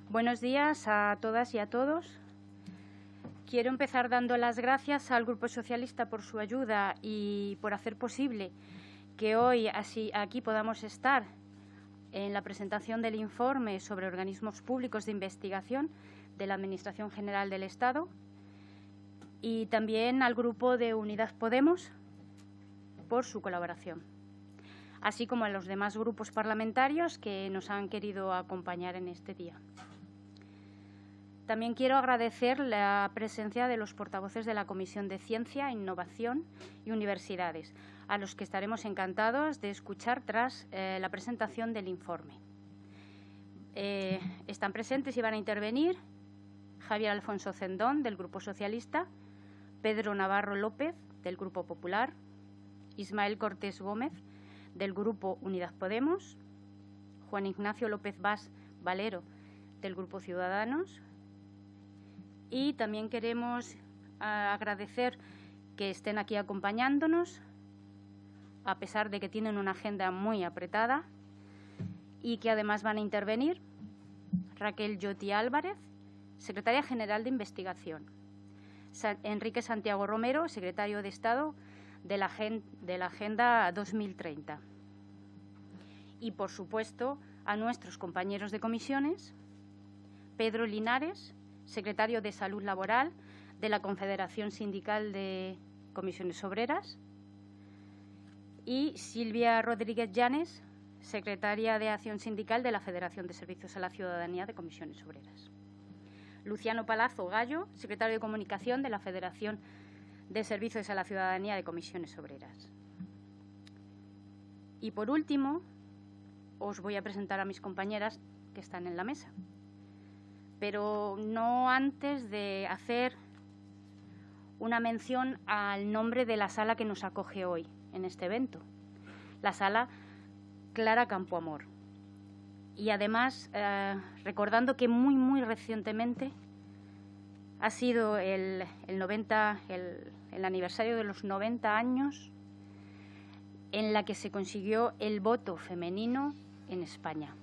Buenos días a todas y a todos. Quiero empezar dando las gracias al Grupo Socialista por su ayuda y por hacer posible que hoy aquí podamos estar en la presentación del informe sobre organismos públicos de investigación de la Administración General del Estado, y también al Grupo de Unidas Podemos por su colaboración, así como a los demás grupos parlamentarios que nos han querido acompañar en este día. También quiero agradecer la presencia de los portavoces de la Comisión de Ciencia, Innovación y Universidades, a los que estaremos encantados de escuchar tras la presentación del informe. Están presentes y van a intervenir Javier Alfonso Cendón, del Grupo Socialista, Pedro Navarro López, del Grupo Popular, Ismael Cortés Gómez, del Grupo Unidas Podemos, Juan Ignacio López Bas Valero, del Grupo Ciudadanos. Y también queremos agradecer que estén aquí acompañándonos, a pesar de que tienen una agenda muy apretada, y que además van a intervenir Raquel Lloti Álvarez, secretaria general de Investigación, Enrique Santiago Romero, secretario de Estado de la Agenda 2030. Y, por supuesto, a nuestros compañeros de comisiones, Pedro Linares, secretario de Salud Laboral de la Confederación Sindical de Comisiones Obreras, y Silvia Rodríguez Llanes, secretaria de Acción Sindical de la Federación de Servicios a la Ciudadanía de Comisiones Obreras. Luciano Palazzo Gallo, secretario de Comunicación de la Federación de Servicios a la Ciudadanía de Comisiones Obreras. Y, por último, os voy a presentar a mis compañeras que están en la mesa, pero no antes de hacer una mención al nombre de la sala que nos acoge hoy en este evento, la sala Clara Campoamor. Y además, recordando que muy recientemente ha sido el aniversario de los 90 años en la que se consiguió el voto femenino en España.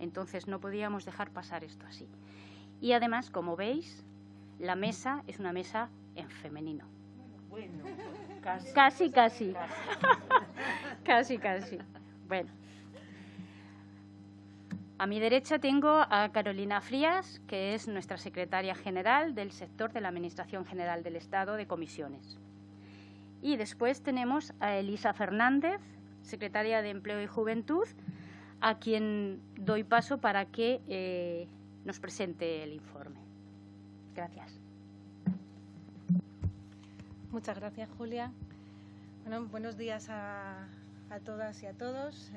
Entonces no podíamos dejar pasar esto así. Y además, como veis, la mesa es una mesa en femenino. Bueno, Casi. Casi. Bueno. A mi derecha tengo a Carolina Frías, que es nuestra secretaria general del sector de la Administración General del Estado de Comisiones. Y después tenemos a Elisa Fernández, secretaria de Empleo y Juventud, a quien doy paso para que nos presente el informe. Gracias. Muchas gracias, Julia. Bueno, buenos días a todas y a todos.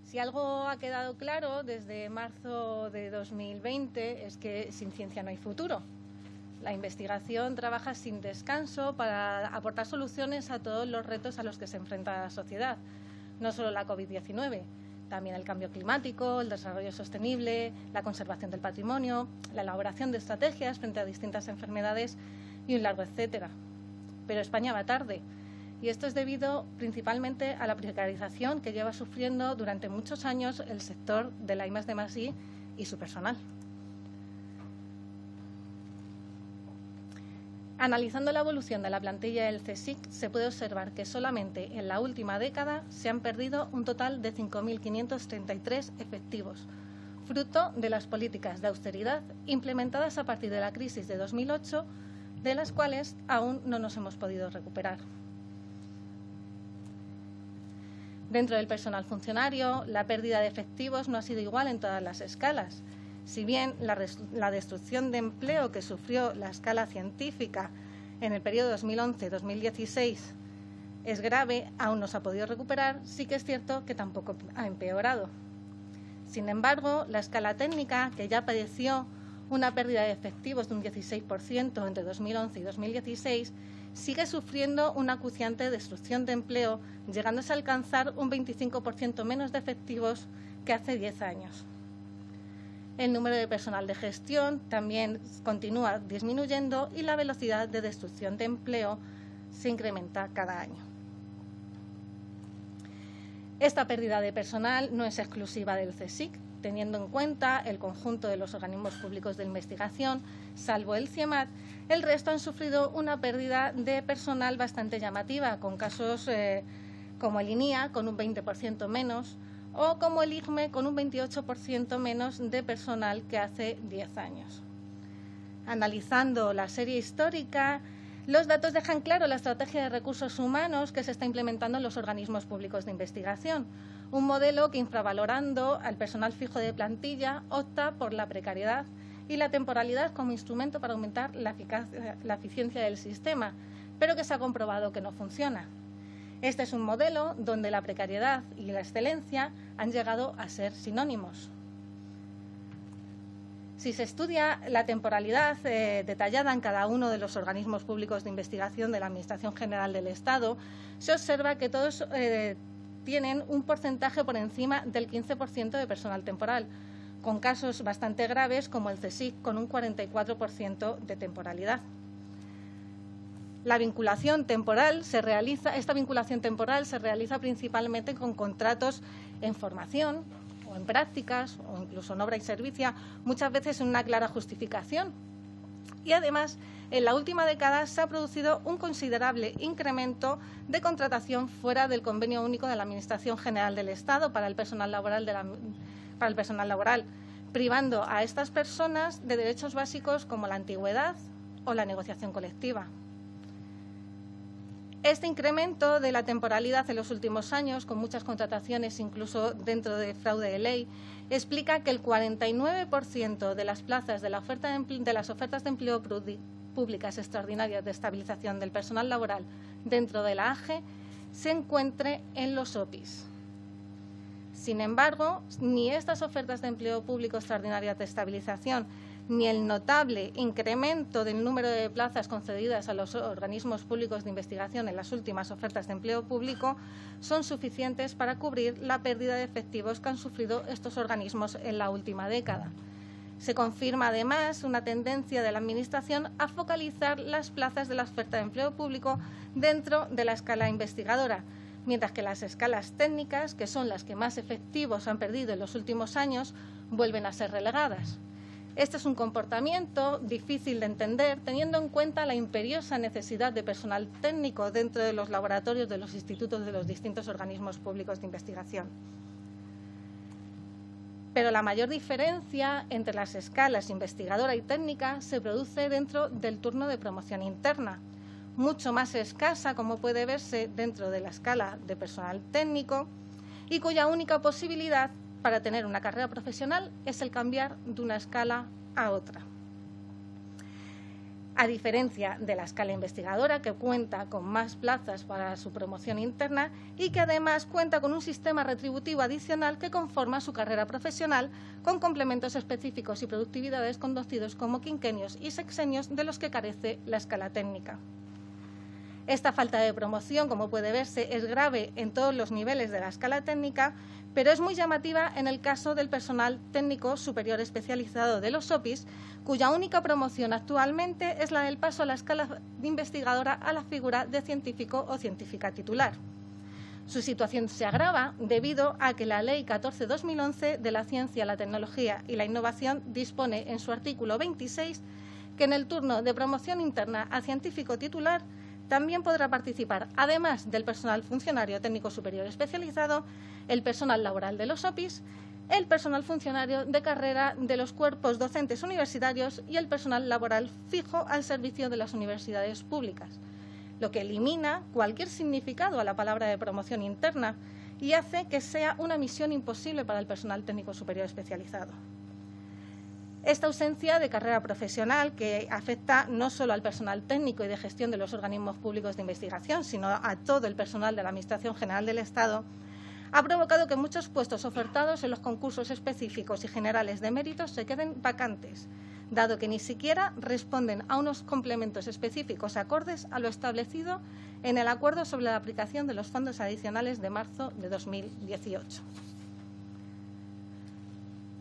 Si algo ha quedado claro desde marzo de 2020 es que sin ciencia no hay futuro. La investigación trabaja sin descanso para aportar soluciones a todos los retos a los que se enfrenta la sociedad. No solo la COVID-19, también el cambio climático, el desarrollo sostenible, la conservación del patrimonio, la elaboración de estrategias frente a distintas enfermedades y un largo etcétera. Pero España va tarde. Y esto es debido principalmente a la precarización que lleva sufriendo durante muchos años el sector de la I+D+I y su personal. Analizando la evolución de la plantilla del CSIC, se puede observar que solamente en la última década se han perdido un total de 5.533 efectivos, fruto de las políticas de austeridad implementadas a partir de la crisis de 2008, de las cuales aún no nos hemos podido recuperar. Dentro del personal funcionario, la pérdida de efectivos no ha sido igual en todas las escalas. Si bien la destrucción de empleo que sufrió la escala científica en el periodo 2011-2016 es grave, aún no se ha podido recuperar, sí que es cierto que tampoco ha empeorado. Sin embargo, la escala técnica, que ya padeció una pérdida de efectivos de un 16% entre 2011 y 2016, sigue sufriendo una acuciante destrucción de empleo, llegándose a alcanzar un 25% menos de efectivos que hace 10 años. El número de personal de gestión también continúa disminuyendo y la velocidad de destrucción de empleo se incrementa cada año. Esta pérdida de personal no es exclusiva del CSIC. teniendo en cuenta el conjunto de los organismos públicos de investigación, salvo el CIEMAT, el resto han sufrido una pérdida de personal bastante llamativa, con casos como el INIA, con un 20% menos, o como el IGME, con un 28% menos de personal que hace 10 años. Analizando la serie histórica, los datos dejan claro la estrategia de recursos humanos que se está implementando en los organismos públicos de investigación. Un modelo que, infravalorando al personal fijo de plantilla, opta por la precariedad y la temporalidad como instrumento para aumentar la eficiencia del sistema, pero que se ha comprobado que no funciona. Este es un modelo donde la precariedad y la excelencia han llegado a ser sinónimos. Si se estudia la temporalidad detallada en cada uno de los organismos públicos de investigación de la Administración General del Estado, se observa que todos tienen un porcentaje por encima del 15% de personal temporal, con casos bastante graves como el CSIC, con un 44% de temporalidad. Esta vinculación temporal se realiza principalmente con contratos en formación, o en prácticas, o incluso en obra y servicio, muchas veces en una clara justificación. Y además, en la última década se ha producido un considerable incremento de contratación fuera del convenio único de la Administración General del Estado para el personal laboral, privando a estas personas de derechos básicos como la antigüedad o la negociación colectiva. Este incremento de la temporalidad en los últimos años, con muchas contrataciones incluso dentro de fraude de ley, explica que el 49% de las plazas de las ofertas de empleo públicas extraordinarias de estabilización del personal laboral dentro de la AGE se encuentre en los OPIs. Sin embargo, ni estas ofertas de empleo público extraordinarias de estabilización ni el notable incremento del número de plazas concedidas a los organismos públicos de investigación en las últimas ofertas de empleo público son suficientes para cubrir la pérdida de efectivos que han sufrido estos organismos en la última década. Se confirma, además, una tendencia de la Administración a focalizar las plazas de la oferta de empleo público dentro de la escala investigadora, mientras que las escalas técnicas, que son las que más efectivos han perdido en los últimos años, vuelven a ser relegadas. Este es un comportamiento difícil de entender, teniendo en cuenta la imperiosa necesidad de personal técnico dentro de los laboratorios de los institutos de los distintos organismos públicos de investigación. Pero la mayor diferencia entre las escalas investigadora y técnica se produce dentro del turno de promoción interna, mucho más escasa, como puede verse, dentro de la escala de personal técnico, y cuya única posibilidad para tener una carrera profesional es el cambiar de una escala a otra. A diferencia de la escala investigadora, que cuenta con más plazas para su promoción interna y que además cuenta con un sistema retributivo adicional que conforma su carrera profesional con complementos específicos y productividades conocidos como quinquenios y sexenios de los que carece la escala técnica. Esta falta de promoción, como puede verse, es grave en todos los niveles de la escala técnica, pero es muy llamativa en el caso del personal técnico superior especializado de los OPIs, cuya única promoción actualmente es la del paso a la escala investigadora a la figura de científico o científica titular. Su situación se agrava debido a que la Ley 14/2011 de la Ciencia, la Tecnología y la Innovación dispone en su artículo 26 que en el turno de promoción interna a científico titular también podrá participar, además del personal funcionario técnico superior especializado, el personal laboral de los OPIs, el personal funcionario de carrera de los cuerpos docentes universitarios y el personal laboral fijo al servicio de las universidades públicas, lo que elimina cualquier significado a la palabra de promoción interna y hace que sea una misión imposible para el personal técnico superior especializado. Esta ausencia de carrera profesional, que afecta no solo al personal técnico y de gestión de los organismos públicos de investigación, sino a todo el personal de la Administración General del Estado, ha provocado que muchos puestos ofertados en los concursos específicos y generales de méritos se queden vacantes, dado que ni siquiera responden a unos complementos específicos acordes a lo establecido en el acuerdo sobre la aplicación de los fondos adicionales de marzo de 2018.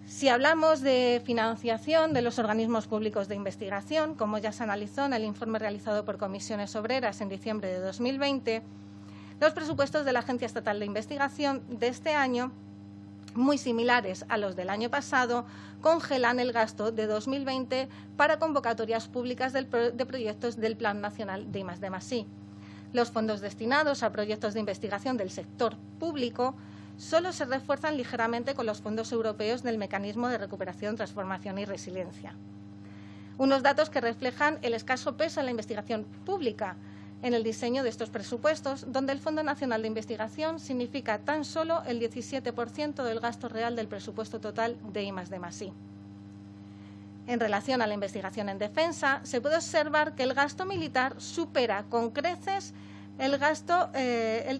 Si hablamos de financiación de los organismos públicos de investigación, como ya se analizó en el informe realizado por Comisiones Obreras en diciembre de 2020, los presupuestos de la Agencia Estatal de Investigación de este año muy similares a los del año pasado, congelan el gasto de 2020 para convocatorias públicas de proyectos del Plan Nacional de I+D+I. Los fondos destinados a proyectos de investigación del sector público solo se refuerzan ligeramente con los fondos europeos del Mecanismo de Recuperación, Transformación y Resiliencia. Unos datos que reflejan el escaso peso en la investigación pública en el diseño de estos presupuestos, donde el Fondo Nacional de Investigación significa tan solo el 17% del gasto real del presupuesto total de I+D+I. En relación a la investigación en defensa, se puede observar que el gasto militar supera con creces el gasto en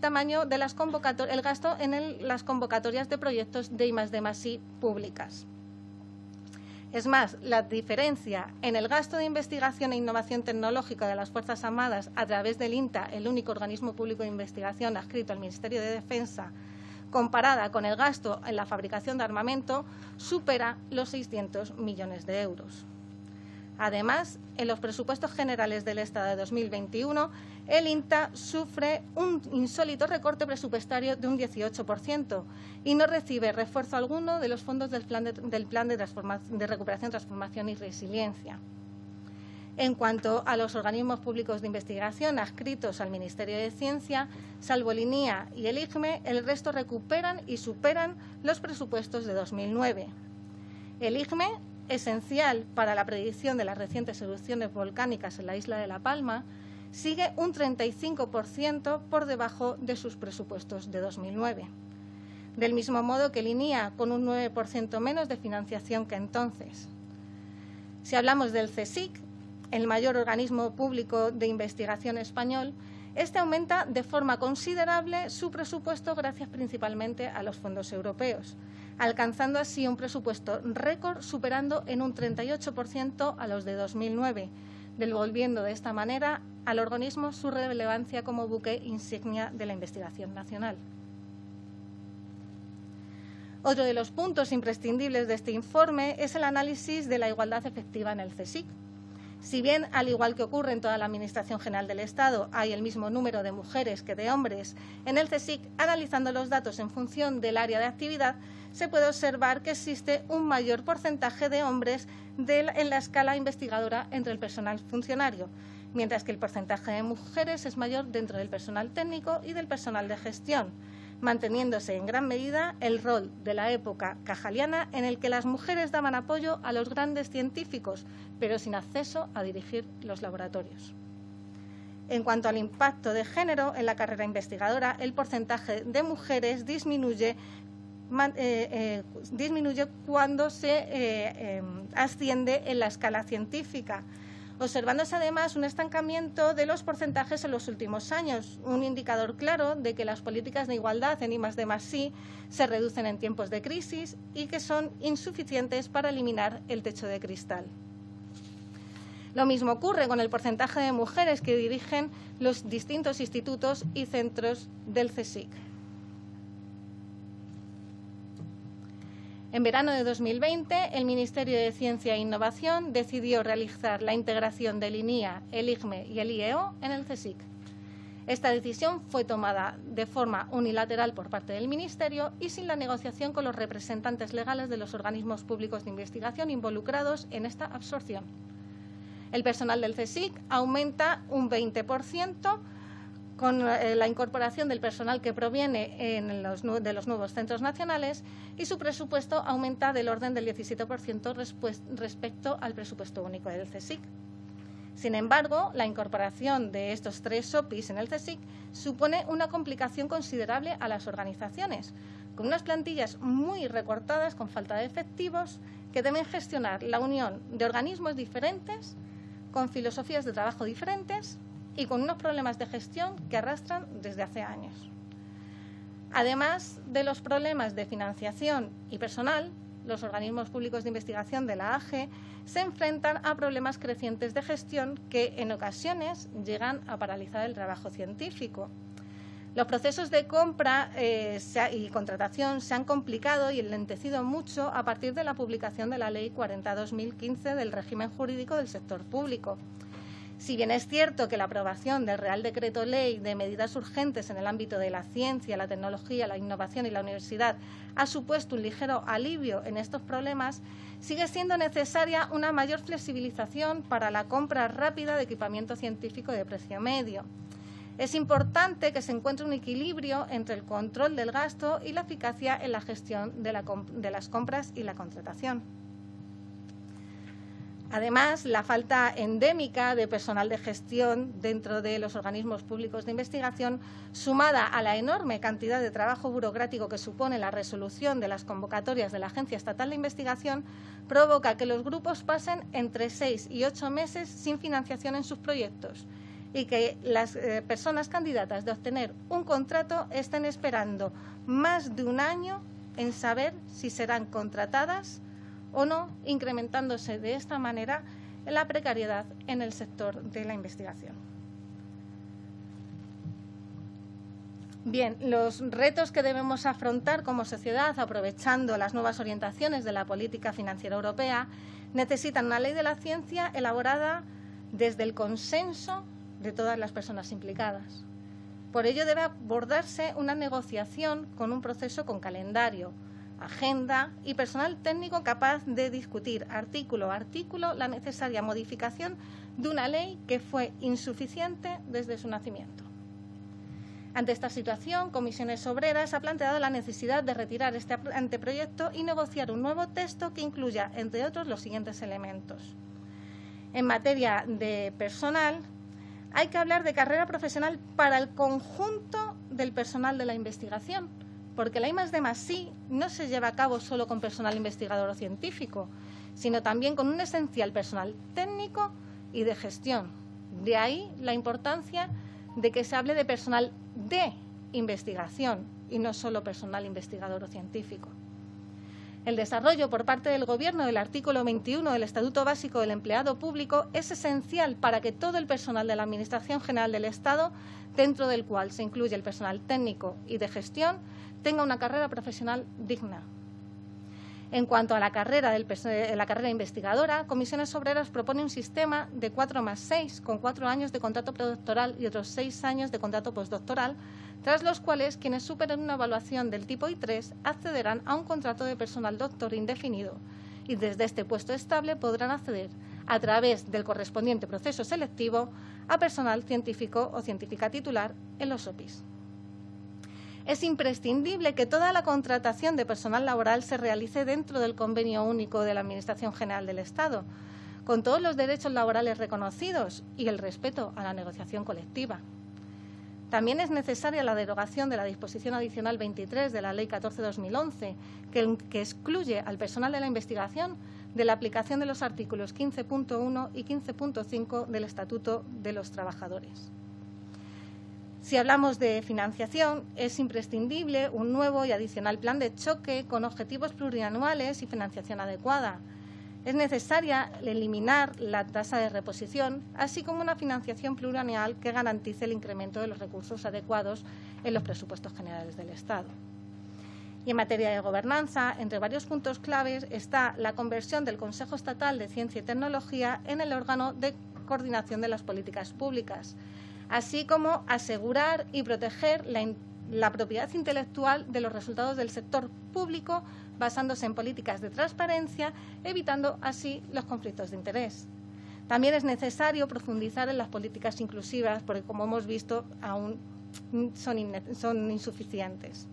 las convocatorias de proyectos de I+D+I públicas. Es más, la diferencia en el gasto de investigación e innovación tecnológica de las Fuerzas Armadas a través del INTA, el único organismo público de investigación adscrito al Ministerio de Defensa, comparada con el gasto en la fabricación de armamento, supera los 600 millones de euros. Además, en los presupuestos generales del Estado de 2021, el INTA sufre un insólito recorte presupuestario de un 18% y no recibe refuerzo alguno de los fondos del Plan de Recuperación, Transformación y Resiliencia. En cuanto a los organismos públicos de investigación adscritos al Ministerio de Ciencia, salvo el INIA y el IGME, el resto recuperan y superan los presupuestos de 2009. El IGME, esencial para la predicción de las recientes erupciones volcánicas en la isla de La Palma, sigue un 35% por debajo de sus presupuestos de 2009. Del mismo modo que el INIA, con un 9% menos de financiación que entonces. Si hablamos del CSIC, el mayor organismo público de investigación español, este aumenta de forma considerable su presupuesto gracias principalmente a los fondos europeos, alcanzando así un presupuesto récord superando en un 38% a los de 2009, devolviendo de esta manera al organismo su relevancia como buque insignia de la investigación nacional. Otro de los puntos imprescindibles de este informe es el análisis de la igualdad efectiva en el CSIC. Si bien, al igual que ocurre en toda la Administración General del Estado, hay el mismo número de mujeres que de hombres, en el CSIC, analizando los datos en función del área de actividad, se puede observar que existe un mayor porcentaje de hombres en la escala investigadora entre el personal funcionario, mientras que el porcentaje de mujeres es mayor dentro del personal técnico y del personal de gestión, manteniéndose en gran medida el rol de la época cajaliana en el que las mujeres daban apoyo a los grandes científicos, pero sin acceso a dirigir los laboratorios. En cuanto al impacto de género en la carrera investigadora, el porcentaje de mujeres disminuye cuando se asciende en la escala científica, observándose además un estancamiento de los porcentajes en los últimos años, un indicador claro de que las políticas de igualdad en I+D+I se reducen en tiempos de crisis y que son insuficientes para eliminar el techo de cristal. Lo mismo ocurre con el porcentaje de mujeres que dirigen los distintos institutos y centros del CSIC. En verano de 2020, el Ministerio de Ciencia e Innovación decidió realizar la integración del INIA, el IGME y el IEO en el CSIC. Esta decisión fue tomada de forma unilateral por parte del Ministerio y sin la negociación con los representantes legales de los organismos públicos de investigación involucrados en esta absorción. El personal del CSIC aumenta un 20%, con la incorporación del personal que proviene de los nuevos centros nacionales, y su presupuesto aumenta del orden del 17% respecto al presupuesto único del CSIC. Sin embargo, la incorporación de estos 3 OPIs en el CSIC supone una complicación considerable a las organizaciones, con unas plantillas muy recortadas con falta de efectivos que deben gestionar la unión de organismos diferentes, con filosofías de trabajo diferentes y con unos problemas de gestión que arrastran desde hace años. Además de los problemas de financiación y personal, los organismos públicos de investigación de la AGE se enfrentan a problemas crecientes de gestión que en ocasiones llegan a paralizar el trabajo científico. Los procesos de compra y contratación se han complicado y enlentecido mucho a partir de la publicación de la Ley 40/2015 del régimen jurídico del sector público. Si bien es cierto que la aprobación del Real Decreto Ley de medidas urgentes en el ámbito de la ciencia, la tecnología, la innovación y la universidad ha supuesto un ligero alivio en estos problemas, sigue siendo necesaria una mayor flexibilización para la compra rápida de equipamiento científico de precio medio. Es importante que se encuentre un equilibrio entre el control del gasto y la eficacia en la gestión de las compras y la contratación. Además, la falta endémica de personal de gestión dentro de los organismos públicos de investigación, sumada a la enorme cantidad de trabajo burocrático que supone la resolución de las convocatorias de la Agencia Estatal de Investigación, provoca que los grupos pasen entre 6 y 8 meses sin financiación en sus proyectos y que las personas candidatas de obtener un contrato estén esperando más de un año en saber si serán contratadas o no, incrementándose de esta manera la precariedad en el sector de la investigación. Bien, los retos que debemos afrontar como sociedad, aprovechando las nuevas orientaciones de la política financiera europea, necesitan una ley de la ciencia elaborada desde el consenso de todas las personas implicadas. Por ello debe abordarse una negociación con un proceso con calendario, agenda y personal técnico capaz de discutir artículo a artículo la necesaria modificación de una ley que fue insuficiente desde su nacimiento. Ante esta situación, Comisiones Obreras ha planteado la necesidad de retirar este anteproyecto y negociar un nuevo texto que incluya, entre otros, los siguientes elementos. En materia de personal, hay que hablar de carrera profesional para el conjunto del personal de la investigación, porque la I+D+I no se lleva a cabo solo con personal investigador o científico, sino también con un esencial personal técnico y de gestión. De ahí la importancia de que se hable de personal de investigación y no solo personal investigador o científico. El desarrollo por parte del Gobierno del artículo 21 del Estatuto Básico del Empleado Público es esencial para que todo el personal de la Administración General del Estado, dentro del cual se incluye el personal técnico y de gestión, tenga una carrera profesional digna. En cuanto a la carrera investigadora, Comisiones Obreras propone un sistema de 4+6, con 4 años de contrato predoctoral y otros 6 años de contrato postdoctoral, tras los cuales quienes superen una evaluación del tipo I3 accederán a un contrato de personal doctor indefinido y desde este puesto estable podrán acceder, a través del correspondiente proceso selectivo, a personal científico o científica titular en los OPIs. Es imprescindible que toda la contratación de personal laboral se realice dentro del Convenio Único de la Administración General del Estado, con todos los derechos laborales reconocidos y el respeto a la negociación colectiva. También es necesaria la derogación de la disposición adicional 23 de la Ley 14/2011, que excluye al personal de la investigación de la aplicación de los artículos 15.1 y 15.5 del Estatuto de los Trabajadores. Si hablamos de financiación, es imprescindible un nuevo y adicional plan de choque con objetivos plurianuales y financiación adecuada. Es necesaria eliminar la tasa de reposición, así como una financiación plurianual que garantice el incremento de los recursos adecuados en los presupuestos generales del Estado. Y en materia de gobernanza, entre varios puntos claves está la conversión del Consejo Estatal de Ciencia y Tecnología en el órgano de coordinación de las políticas públicas, así como asegurar y proteger la propiedad intelectual de los resultados del sector público, basándose en políticas de transparencia, evitando así los conflictos de interés. También es necesario profundizar en las políticas inclusivas, porque, como hemos visto, aún son insuficientes.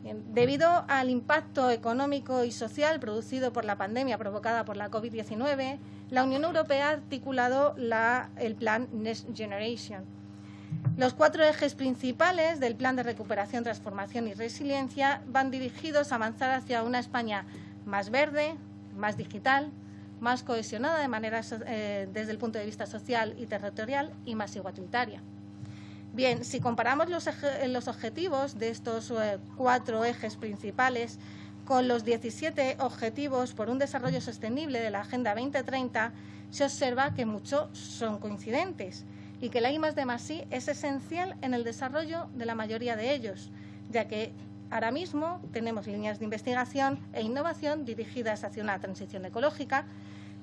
Bien, debido al impacto económico y social producido por la pandemia provocada por la COVID-19, la Unión Europea ha articulado el Plan Next Generation. Los 4 ejes principales del Plan de Recuperación, Transformación y Resiliencia van dirigidos a avanzar hacia una España más verde, más digital, más cohesionada desde el punto de vista social y territorial y más igualitaria. Bien, si comparamos los objetivos de estos 4 ejes principales con los 17 objetivos por un desarrollo sostenible de la Agenda 2030, se observa que muchos son coincidentes y que la I+D+I es esencial en el desarrollo de la mayoría de ellos, ya que ahora mismo tenemos líneas de investigación e innovación dirigidas hacia una transición ecológica,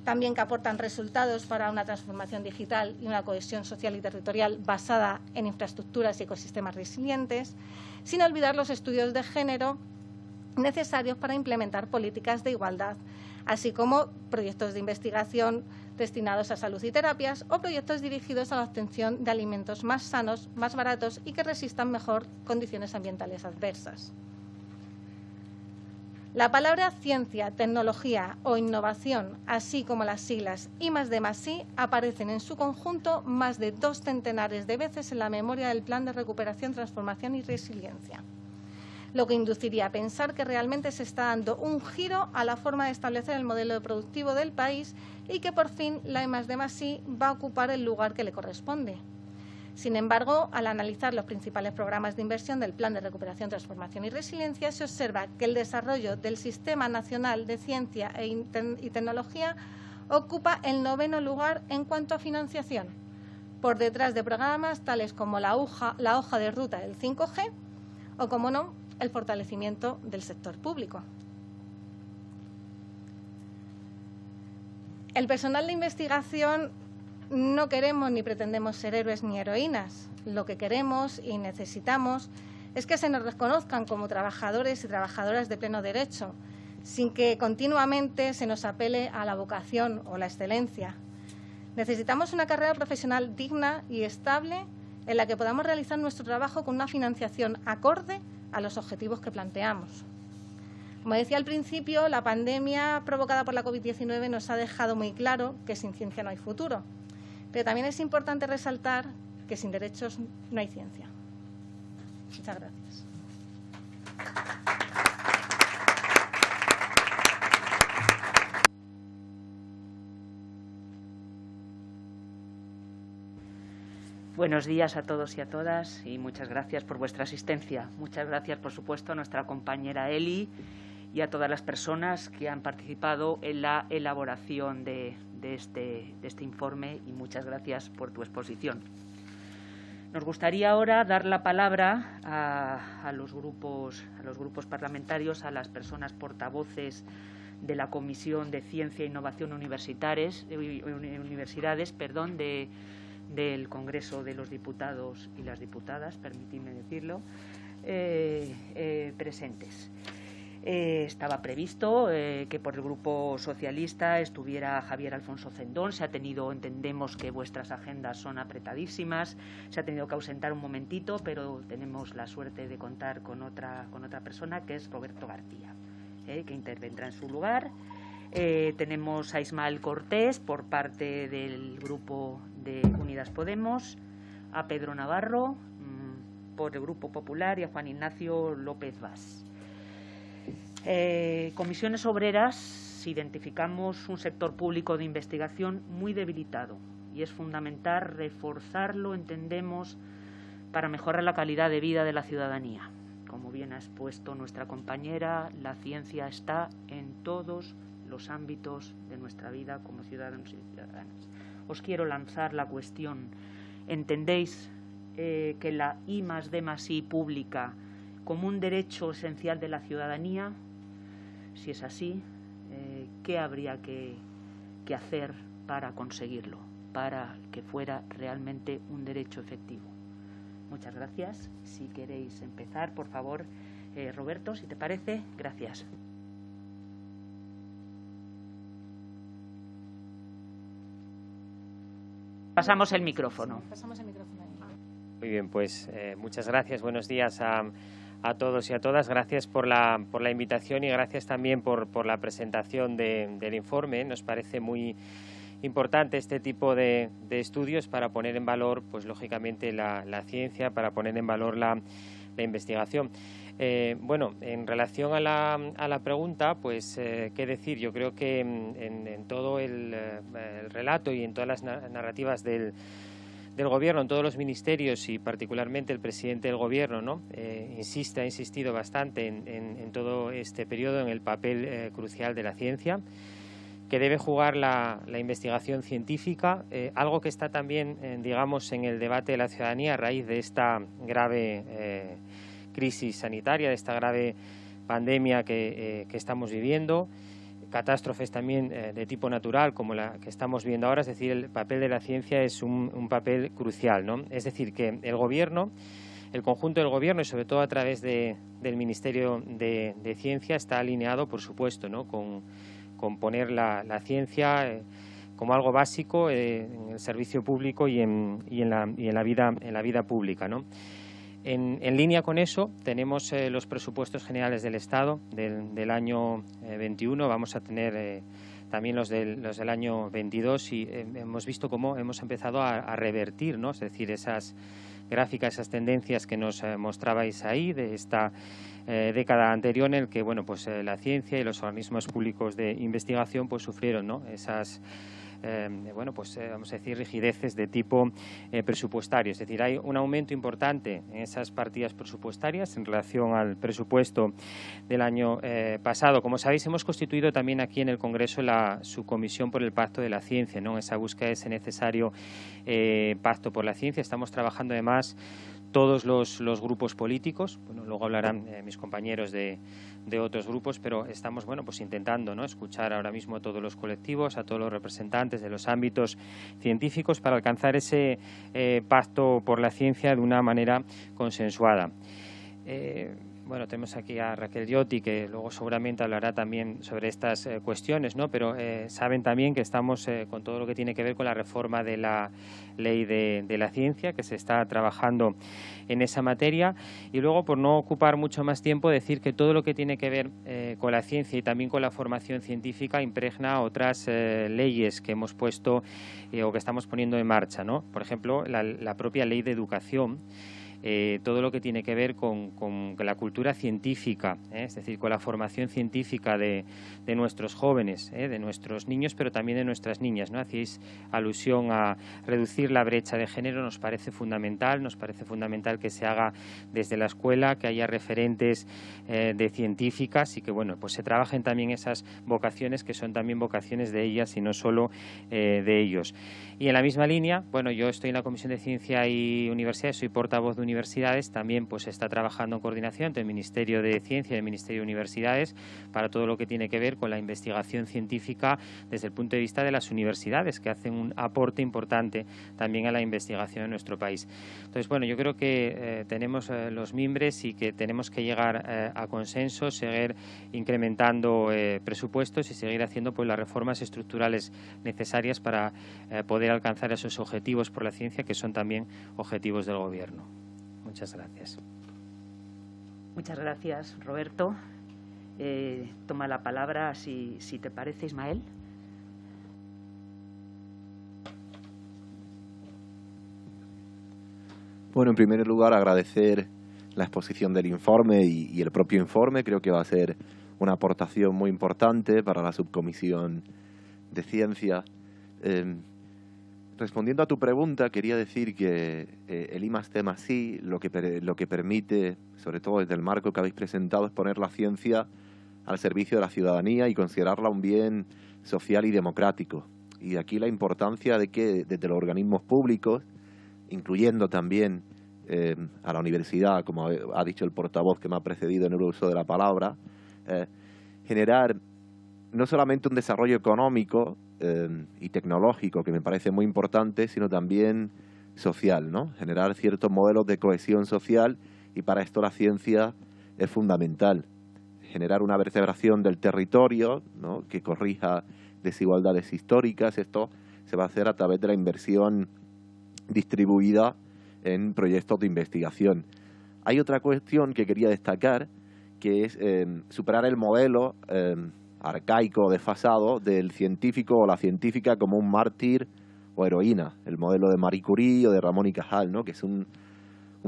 también que aportan resultados para una transformación digital y una cohesión social y territorial basada en infraestructuras y ecosistemas resilientes, sin olvidar los estudios de género necesarios para implementar políticas de igualdad, así como proyectos de investigación destinados a salud y terapias o proyectos dirigidos a la obtención de alimentos más sanos, más baratos y que resistan mejor condiciones ambientales adversas. La palabra ciencia, tecnología o innovación, así como las siglas I+D+I, aparecen en su conjunto más de 2 centenares de veces en la memoria del Plan de Recuperación, Transformación y Resiliencia, lo que induciría a pensar que realmente se está dando un giro a la forma de establecer el modelo productivo del país y que por fin la I+D+I va a ocupar el lugar que le corresponde. Sin embargo, al analizar los principales programas de inversión del Plan de Recuperación, Transformación y Resiliencia, se observa que el desarrollo del Sistema Nacional de Ciencia y Tecnología ocupa el 9º lugar en cuanto a financiación, por detrás de programas tales como la hoja de ruta del 5G o, como no, el fortalecimiento del sector público. El personal de investigación no queremos ni pretendemos ser héroes ni heroínas. Lo que queremos y necesitamos es que se nos reconozcan como trabajadores y trabajadoras de pleno derecho, sin que continuamente se nos apele a la vocación o la excelencia. Necesitamos una carrera profesional digna y estable en la que podamos realizar nuestro trabajo con una financiación acorde a los objetivos que planteamos. Como decía al principio, la pandemia provocada por la COVID-19 nos ha dejado muy claro que sin ciencia no hay futuro. Pero también es importante resaltar que sin derechos no hay ciencia. Muchas gracias. Buenos días a todos y a todas y muchas gracias por vuestra asistencia. Muchas gracias, por supuesto, a nuestra compañera Eli y a todas las personas que han participado en la elaboración de este informe y muchas gracias por tu exposición. Nos gustaría ahora dar la palabra a los grupos parlamentarios, a las personas portavoces de la Comisión de Ciencia e Innovación Universidades, del Congreso de los Diputados y las Diputadas, permitidme decirlo, presentes. Estaba previsto que por el Grupo Socialista estuviera Javier Alfonso Cendón. Se ha tenido, entendemos que vuestras agendas son apretadísimas, se ha tenido que ausentar un momentito, pero tenemos la suerte de contar con otra persona, que es Roberto García, que intervendrá en su lugar. Tenemos a Ismael Cortés por parte del Grupo de Unidas Podemos, a Pedro Navarro por el Grupo Popular y a Juan Ignacio López Vaz. Comisiones Obreras identificamos un sector público de investigación muy debilitado y es fundamental reforzarlo, entendemos, para mejorar la calidad de vida de la ciudadanía. Como bien ha expuesto nuestra compañera, la ciencia está en todos los ámbitos de nuestra vida como ciudadanos y ciudadanas. Os quiero lanzar la cuestión. ¿Entendéis que la I+D+I pública como un derecho esencial de la ciudadanía? Si es así, ¿qué habría que hacer para conseguirlo, para que fuera realmente un derecho efectivo? Muchas gracias. Si queréis empezar, por favor, Roberto, si te parece. Gracias. Pasamos el micrófono. Muy bien, pues muchas gracias. Buenos días a todos y a todas. Gracias por la invitación y gracias también por la presentación del informe. Nos parece muy importante este tipo de estudios para poner en valor, pues lógicamente, la ciencia, para poner en valor la investigación. Bueno, en relación a la pregunta, pues qué decir. Yo creo que en todo el relato y en todas las narrativas del Gobierno, en todos los ministerios y particularmente el presidente del Gobierno, ¿no? Ha insistido bastante en todo este periodo en el papel crucial de la ciencia, que debe jugar la investigación científica, algo que está también, digamos, en el debate de la ciudadanía a raíz de esta grave crisis sanitaria, de esta grave pandemia que estamos viviendo. catástrofes también de tipo natural, como la que estamos viendo ahora. Es decir, el papel de la ciencia es un papel crucial, ¿no? Es decir, que el Gobierno, el conjunto del Gobierno, y sobre todo a través del Ministerio de Ciencia, está alineado, por supuesto, ¿no?, con poner la ciencia como algo básico en el servicio público y en la vida pública, ¿no? En línea con eso, tenemos los presupuestos generales del Estado del año 21. Vamos a tener también los del año 22 y hemos visto cómo hemos empezado a revertir, ¿no?, es decir, esas gráficas, esas tendencias que nos mostrabais ahí de esta década anterior, en el que, bueno, pues la ciencia y los organismos públicos de investigación pues sufrieron, ¿no?, esas vamos a decir, rigideces de tipo presupuestario. Es decir, hay un aumento importante en esas partidas presupuestarias en relación al presupuesto del año pasado. Como sabéis, hemos constituido también aquí en el Congreso la subcomisión por el Pacto de la Ciencia, ¿no?, en esa búsqueda de ese necesario pacto por la ciencia. Estamos trabajando además todos los grupos políticos. Bueno, luego hablarán mis compañeros de otros grupos, pero estamos, bueno, pues intentando, ¿no?, escuchar ahora mismo a todos los colectivos, a todos los representantes de los ámbitos científicos para alcanzar ese pacto por la ciencia de una manera consensuada. Bueno, tenemos aquí a Raquel Lloti, que luego seguramente hablará también sobre estas cuestiones, ¿no? Pero saben también que estamos con todo lo que tiene que ver con la reforma de la ley de la ciencia, que se está trabajando en esa materia. Y luego, por no ocupar mucho más tiempo, decir que todo lo que tiene que ver con la ciencia y también con la formación científica impregna otras leyes que hemos puesto o que estamos poniendo en marcha, ¿no? Por ejemplo, la propia ley de educación. Todo lo que tiene que ver con la cultura científica, es decir, con la formación científica de nuestros jóvenes, de nuestros niños, pero también de nuestras niñas, ¿no? Hacéis alusión a reducir la brecha de género. Nos parece fundamental que se haga desde la escuela, que haya referentes de científicas y que, bueno, pues se trabajen también esas vocaciones que son también vocaciones de ellas y no solo de ellos. Y en la misma línea, bueno, yo estoy en la Comisión de Ciencia y Universidades, soy portavoz de universidades, también pues está trabajando en coordinación entre el Ministerio de Ciencia y el Ministerio de Universidades para todo lo que tiene que ver con la investigación científica desde el punto de vista de las universidades, que hacen un aporte importante también a la investigación en nuestro país. Entonces, bueno, yo creo que tenemos los mimbres y que tenemos que llegar a consensos, seguir incrementando presupuestos y seguir haciendo pues las reformas estructurales necesarias para poder alcanzar esos objetivos por la ciencia, que son también objetivos del Gobierno. Muchas gracias. Muchas gracias, Roberto. Toma la palabra, si te parece, Ismael. Bueno, en primer lugar, agradecer la exposición del informe y el propio informe. Creo que va a ser una aportación muy importante para la subcomisión de ciencia. Respondiendo a tu pregunta, quería decir que el I+D+I lo que permite, sobre todo desde el marco que habéis presentado, es poner la ciencia al servicio de la ciudadanía y considerarla un bien social y democrático. Y aquí la importancia de que desde los organismos públicos, incluyendo también a la universidad, como ha dicho el portavoz que me ha precedido en el uso de la palabra, generar no solamente un desarrollo económico y tecnológico, que me parece muy importante, sino también social, ¿no? Generar ciertos modelos de cohesión social, y para esto la ciencia es fundamental. Generar una vertebración del territorio, ¿no?, que corrija desigualdades históricas. Esto se va a hacer a través de la inversión distribuida en proyectos de investigación. Hay otra cuestión que quería destacar, que es superar el modelo arcaico, desfasado, del científico o la científica como un mártir o heroína, el modelo de Marie Curie o de Ramón y Cajal, ¿no?, que es un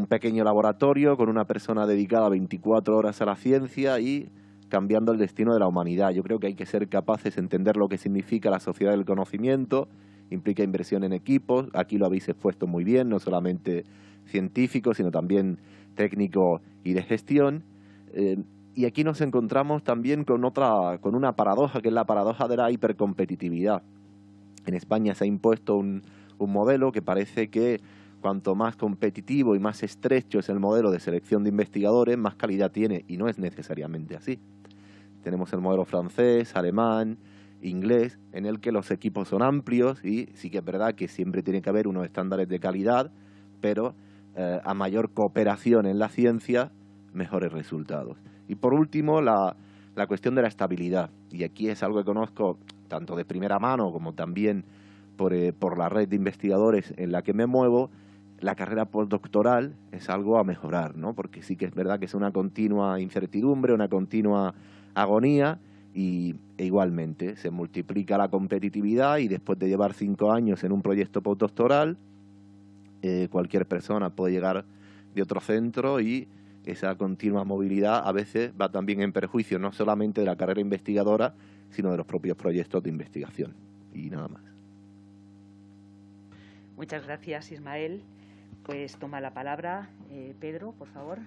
pequeño laboratorio con una persona dedicada 24 horas a la ciencia y cambiando el destino de la humanidad. Yo creo que hay que ser capaces de entender lo que significa la sociedad del conocimiento, implica inversión en equipos, aquí lo habéis expuesto muy bien, no solamente científico, sino también técnico y de gestión. Y aquí nos encontramos también con una paradoja, que es la paradoja de la hipercompetitividad. En España se ha impuesto un modelo que parece que cuanto más competitivo y más estrecho es el modelo de selección de investigadores, más calidad tiene, y no es necesariamente así. tenemos el modelo francés, alemán, inglés, en el que los equipos son amplios y sí que es verdad que siempre tiene que haber unos estándares de calidad, pero a mayor cooperación en la ciencia, mejores resultados. Y por último, la cuestión de la estabilidad. Y aquí es algo que conozco tanto de primera mano como también por la red de investigadores en la que me muevo. La carrera postdoctoral es algo a mejorar, ¿no? Porque sí que es verdad que es una continua incertidumbre, una continua agonía, e igualmente se multiplica la competitividad y después de llevar 5 años en un proyecto postdoctoral, cualquier persona puede llegar de otro centro y esa continua movilidad a veces va también en perjuicio no solamente de la carrera investigadora, sino de los propios proyectos de investigación. Y nada más. Muchas gracias, Ismael. Pues toma la palabra Pedro, por favor.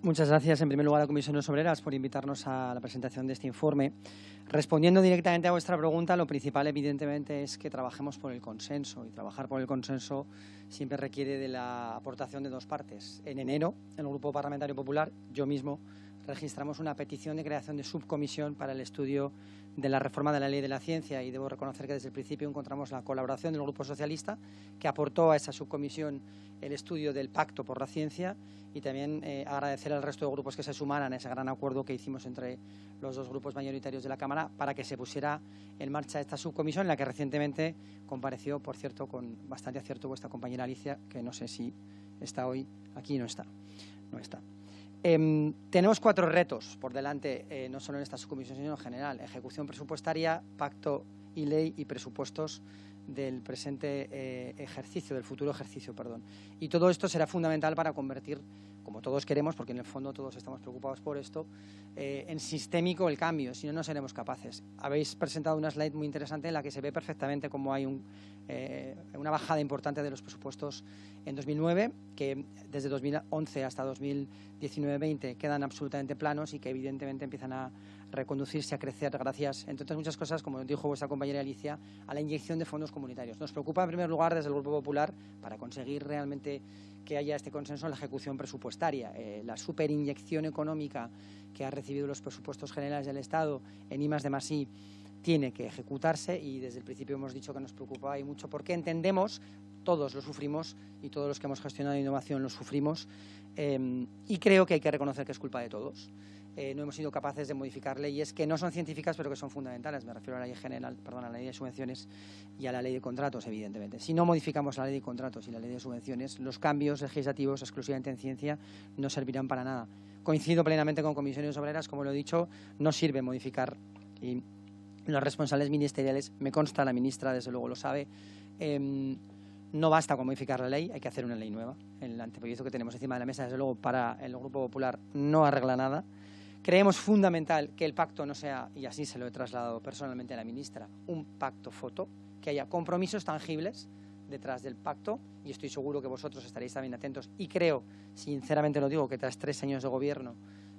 Muchas gracias, en primer lugar, a Comisiones Obreras por invitarnos a la presentación de este informe. Respondiendo directamente a vuestra pregunta, lo principal, evidentemente, es que trabajemos por el consenso. Y trabajar por el consenso siempre requiere de la aportación de 2 partes. En enero, el Grupo Parlamentario Popular, yo mismo, registramos una petición de creación de subcomisión para el estudio de la reforma de la Ley de la Ciencia y debo reconocer que desde el principio encontramos la colaboración del Grupo Socialista, que aportó a esa subcomisión el estudio del Pacto por la Ciencia y también agradecer al resto de grupos que se sumaran a ese gran acuerdo que hicimos entre los 2 grupos mayoritarios de la Cámara para que se pusiera en marcha esta subcomisión, en la que recientemente compareció, por cierto, con bastante acierto vuestra compañera Alicia, que no sé si está hoy aquí, no está. Tenemos 4 retos por delante, no solo en esta subcomisión, sino en general. Ejecución presupuestaria, pacto y ley y presupuestos del presente ejercicio, del futuro ejercicio, perdón. Y todo esto será fundamental para convertir, como todos queremos, porque en el fondo todos estamos preocupados por esto, en sistémico el cambio, si no, no seremos capaces. Habéis presentado una slide muy interesante en la que se ve perfectamente cómo hay una bajada importante de los presupuestos en 2009, que desde 2011 hasta 2019-20 quedan absolutamente planos y que evidentemente empiezan a reconducirse, a crecer gracias, entre otras muchas cosas, como dijo vuestra compañera Alicia, a la inyección de fondos comunitarios. Nos preocupa en primer lugar desde el Grupo Popular, para conseguir realmente que haya este consenso en la ejecución presupuestaria. La superinyección económica que ha recibido los presupuestos generales del Estado en I+D+I tiene que ejecutarse y desde el principio hemos dicho que nos preocupa y mucho porque entendemos, todos lo sufrimos y todos los que hemos gestionado innovación lo sufrimos y creo que hay que reconocer que es culpa de todos. No hemos sido capaces de modificar leyes que no son científicas pero que son fundamentales. Me refiero a la ley general, a la ley de subvenciones y a la ley de contratos, evidentemente. Si no modificamos la ley de contratos y la ley de subvenciones, los cambios legislativos exclusivamente en ciencia no servirán para nada. Coincido plenamente con Comisiones Obreras, como lo he dicho, no sirve modificar y los responsables ministeriales, me consta, la ministra desde luego lo sabe, no basta con modificar la ley, hay que hacer una ley nueva. El anteproyecto que tenemos encima de la mesa, desde luego, para el Grupo Popular no arregla nada. Creemos fundamental que el pacto no sea, y así se lo he trasladado personalmente a la ministra, un pacto foto, que haya compromisos tangibles detrás del pacto, y estoy seguro que vosotros estaréis también atentos, y creo, sinceramente lo digo, que tras 3 años de gobierno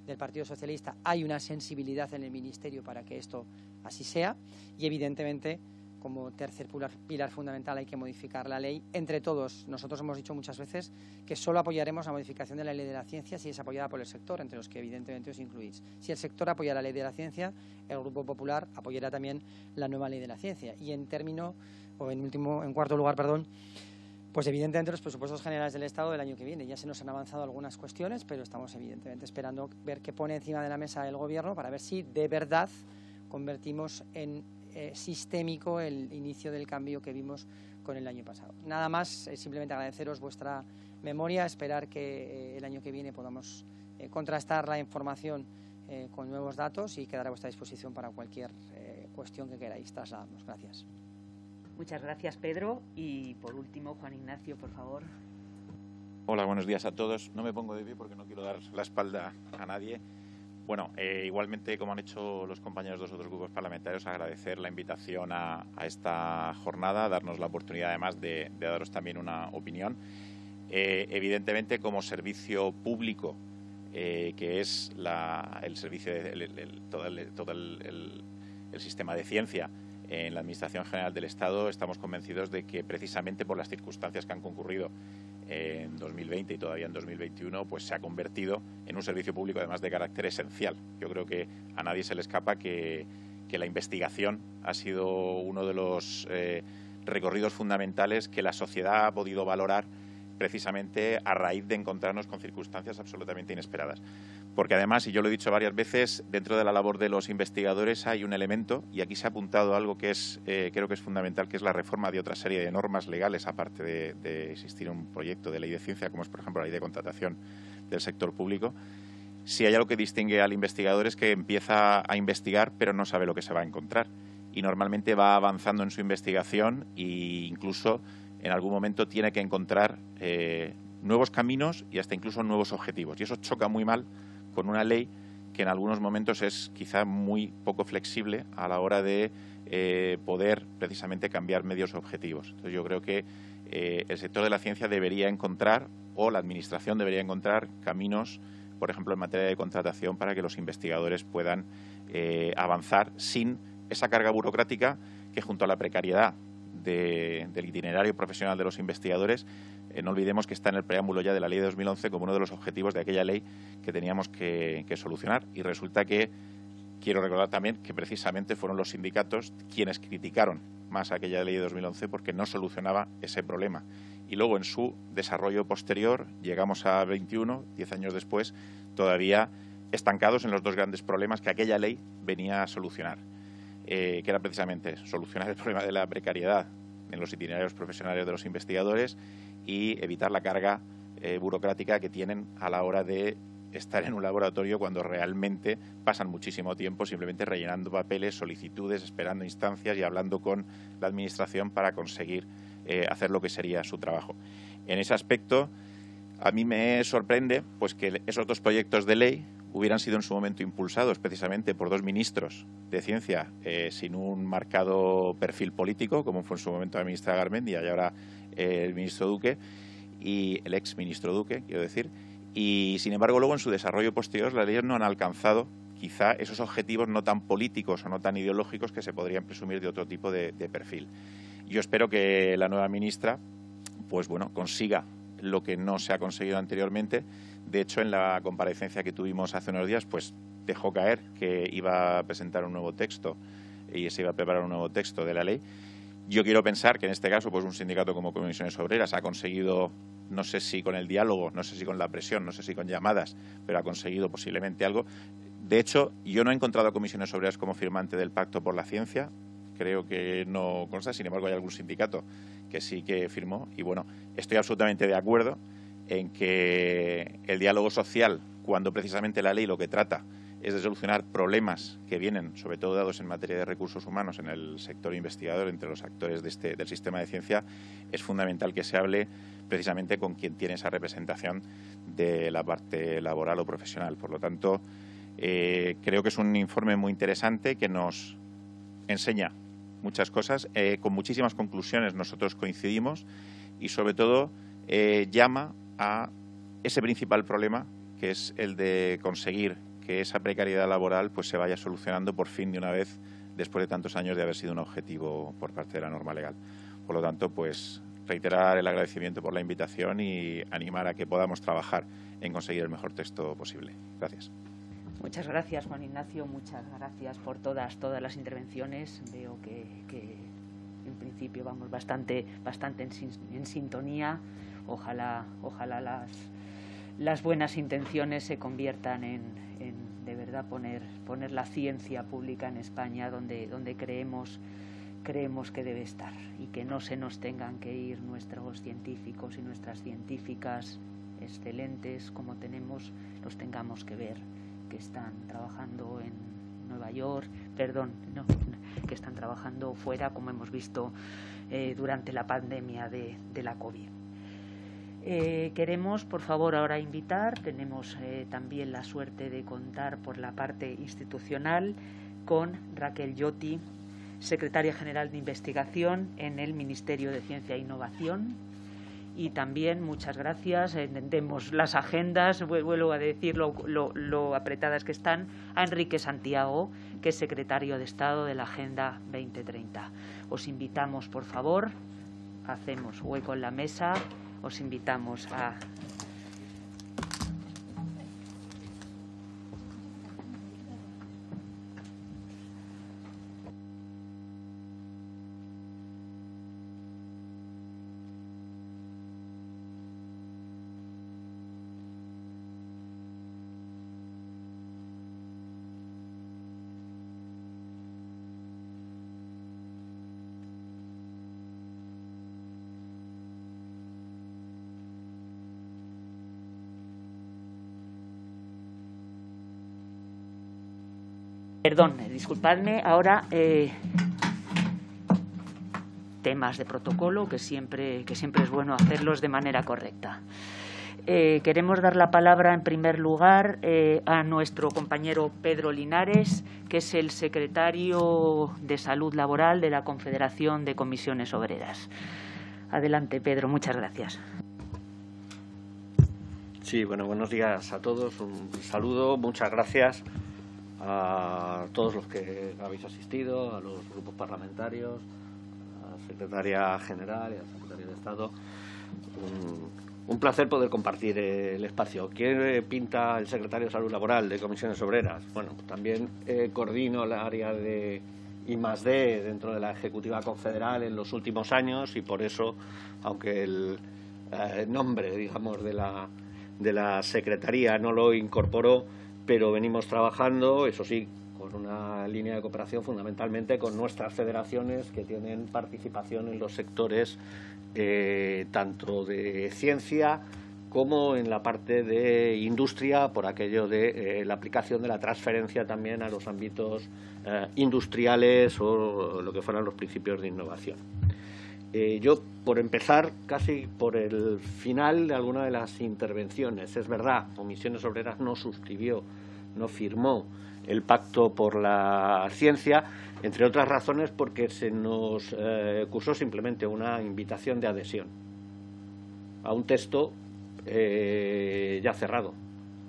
del Partido Socialista hay una sensibilidad en el Ministerio para que esto así sea, y evidentemente, como tercer pilar fundamental, hay que modificar la ley. Entre todos, nosotros hemos dicho muchas veces que solo apoyaremos la modificación de la Ley de la Ciencia si es apoyada por el sector, entre los que evidentemente os incluís. Si el sector apoya la Ley de la Ciencia, el Grupo Popular apoyará también la nueva Ley de la Ciencia. Y en cuarto lugar, pues evidentemente los presupuestos generales del Estado del año que viene. Ya se nos han avanzado algunas cuestiones, pero estamos evidentemente esperando ver qué pone encima de la mesa el Gobierno para ver si de verdad convertimos en sistémico el inicio del cambio que vimos con el año pasado. Nada más, simplemente agradeceros vuestra memoria, esperar que el año que viene podamos contrastar la información con nuevos datos y quedar a vuestra disposición para cualquier cuestión que queráis trasladarnos. Gracias. Muchas gracias, Pedro. Y por último, Juan Ignacio, por favor. Hola, buenos días a todos. No me pongo de pie porque no quiero dar la espalda a nadie. Bueno, igualmente, como han hecho los compañeros de los otros grupos parlamentarios, agradecer la invitación a esta jornada, darnos la oportunidad además de daros también una opinión. Evidentemente, como servicio público, que es el servicio, todo el sistema de ciencia en la Administración General del Estado, estamos convencidos de que precisamente por las circunstancias que han concurrido en 2020 y todavía en 2021, pues se ha convertido en un servicio público además de carácter esencial. Yo creo que a nadie se le escapa que la investigación ha sido uno de los recorridos fundamentales que la sociedad ha podido valorar precisamente a raíz de encontrarnos con circunstancias absolutamente inesperadas. Porque además, y yo lo he dicho varias veces, dentro de la labor de los investigadores hay un elemento, y aquí se ha apuntado algo que es creo que es fundamental, que es la reforma de otra serie de normas legales, aparte de existir un proyecto de ley de ciencia, como es, por ejemplo, la ley de contratación del sector público. Si hay algo que distingue al investigador es que empieza a investigar, pero no sabe lo que se va a encontrar. Y normalmente va avanzando en su investigación e incluso en algún momento tiene que encontrar nuevos caminos y hasta incluso nuevos objetivos. Y eso choca muy mal con una ley que en algunos momentos es quizá muy poco flexible a la hora de poder precisamente cambiar medios objetivos. Entonces yo creo que el sector de la ciencia debería encontrar, o la Administración debería encontrar, caminos, por ejemplo, en materia de contratación, para que los investigadores puedan avanzar sin esa carga burocrática que, junto a la precariedad del itinerario profesional de los investigadores, no olvidemos que está en el preámbulo ya de la ley de 2011 como uno de los objetivos de aquella ley que teníamos que solucionar. Y resulta que, quiero recordar también que precisamente fueron los sindicatos quienes criticaron más aquella ley de 2011 porque no solucionaba ese problema. Y luego, en su desarrollo posterior, llegamos a 21, 10 años después, todavía estancados en los dos grandes problemas que aquella ley venía a solucionar, que era precisamente solucionar el problema de la precariedad en los itinerarios profesionales de los investigadores y evitar la carga burocrática que tienen a la hora de estar en un laboratorio cuando realmente pasan muchísimo tiempo simplemente rellenando papeles, solicitudes, esperando instancias y hablando con la Administración para conseguir hacer lo que sería su trabajo. En ese aspecto, a mí me sorprende pues que esos dos proyectos de ley hubieran sido en su momento impulsados precisamente por dos ministros de Ciencia sin un marcado perfil político, como fue en su momento la ministra Garmendia y ahora el ministro Duque, y el ex ministro Duque, quiero decir, y sin embargo luego en su desarrollo posterior las leyes no han alcanzado quizá esos objetivos no tan políticos o no tan ideológicos que se podrían presumir de otro tipo de perfil. Yo espero que la nueva ministra pues bueno, consiga lo que no se ha conseguido anteriormente. De hecho, en la comparecencia que tuvimos hace unos días, pues dejó caer que iba a presentar un nuevo texto y se iba a preparar un nuevo texto de la ley. Yo quiero pensar que en este caso, pues un sindicato como Comisiones Obreras ha conseguido, no sé si con el diálogo, no sé si con la presión, no sé si con llamadas, pero ha conseguido posiblemente algo. De hecho, yo no he encontrado a Comisiones Obreras como firmante del Pacto por la Ciencia. Creo que no consta, sin embargo hay algún sindicato que sí que firmó y bueno, estoy absolutamente de acuerdo en que el diálogo social, cuando precisamente la ley lo que trata es de solucionar problemas que vienen, sobre todo dados en materia de recursos humanos en el sector investigador, entre los actores del sistema de ciencia, es fundamental que se hable precisamente con quien tiene esa representación de la parte laboral o profesional. Por lo tanto, creo que es un informe muy interesante que nos enseña muchas cosas, con muchísimas conclusiones nosotros coincidimos y sobre todo llama a ese principal problema que es el de conseguir que esa precariedad laboral pues se vaya solucionando por fin de una vez después de tantos años de haber sido un objetivo por parte de la norma legal. Por lo tanto, pues reiterar el agradecimiento por la invitación y animar a que podamos trabajar en conseguir el mejor texto posible. Gracias. Muchas gracias, Juan Ignacio, muchas gracias por todas las intervenciones. Veo que en principio vamos bastante en sintonía. Ojalá las buenas intenciones se conviertan en de verdad poner la ciencia pública en España donde creemos que debe estar y que no se nos tengan que ir nuestros científicos y nuestras científicas excelentes como tenemos, los tengamos que ver que están trabajando en Nueva York, que están trabajando fuera, como hemos visto durante la pandemia de la COVID. Queremos, por favor, ahora invitar, tenemos también la suerte de contar por la parte institucional con Raquel Lloti, secretaria general de Investigación en el Ministerio de Ciencia e Innovación. Y también, muchas gracias, entendemos las agendas, vuelvo a decir lo apretadas que están, a Enrique Santiago, que es secretario de Estado de la Agenda 2030. Os invitamos, por favor, hacemos hueco en la mesa, os invitamos a... Perdón, disculpadme, ahora temas de protocolo que siempre es bueno hacerlos de manera correcta. Queremos dar la palabra en primer lugar a nuestro compañero Pedro Linares, que es el secretario de Salud Laboral de la Confederación de Comisiones Obreras. Adelante, Pedro, muchas gracias. Sí, bueno, buenos días a todos, un saludo, muchas gracias a todos los que habéis asistido, a los grupos parlamentarios, a la Secretaria General y al Secretario de Estado. Un placer poder compartir el espacio. ¿Quién pinta el Secretario de Salud Laboral de Comisiones Obreras? Bueno, también coordino el área de I+D dentro de la Ejecutiva Confederal en los últimos años y por eso, aunque el nombre, digamos, de la Secretaría no lo incorporó, pero venimos trabajando, eso sí, con una línea de cooperación fundamentalmente con nuestras federaciones que tienen participación en los sectores tanto de ciencia como en la parte de industria, por aquello de la aplicación de la transferencia también a los ámbitos industriales o lo que fueran los principios de innovación. Yo, por empezar, casi por el final de alguna de las intervenciones, es verdad, Comisiones Obreras no suscribió, no firmó el Pacto por la Ciencia, entre otras razones porque se nos cursó simplemente una invitación de adhesión a un texto ya cerrado.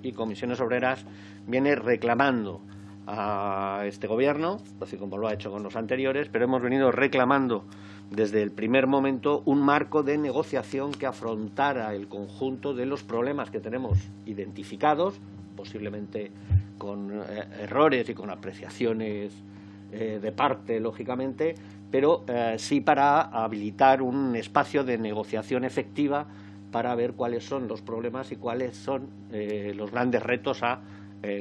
Y Comisiones Obreras viene reclamando a este Gobierno, así como lo ha hecho con los anteriores, pero hemos venido reclamando desde el primer momento un marco de negociación que afrontara el conjunto de los problemas que tenemos identificados, posiblemente con errores y con apreciaciones de parte, lógicamente, pero sí para habilitar un espacio de negociación efectiva para ver cuáles son los problemas y cuáles son los grandes retos a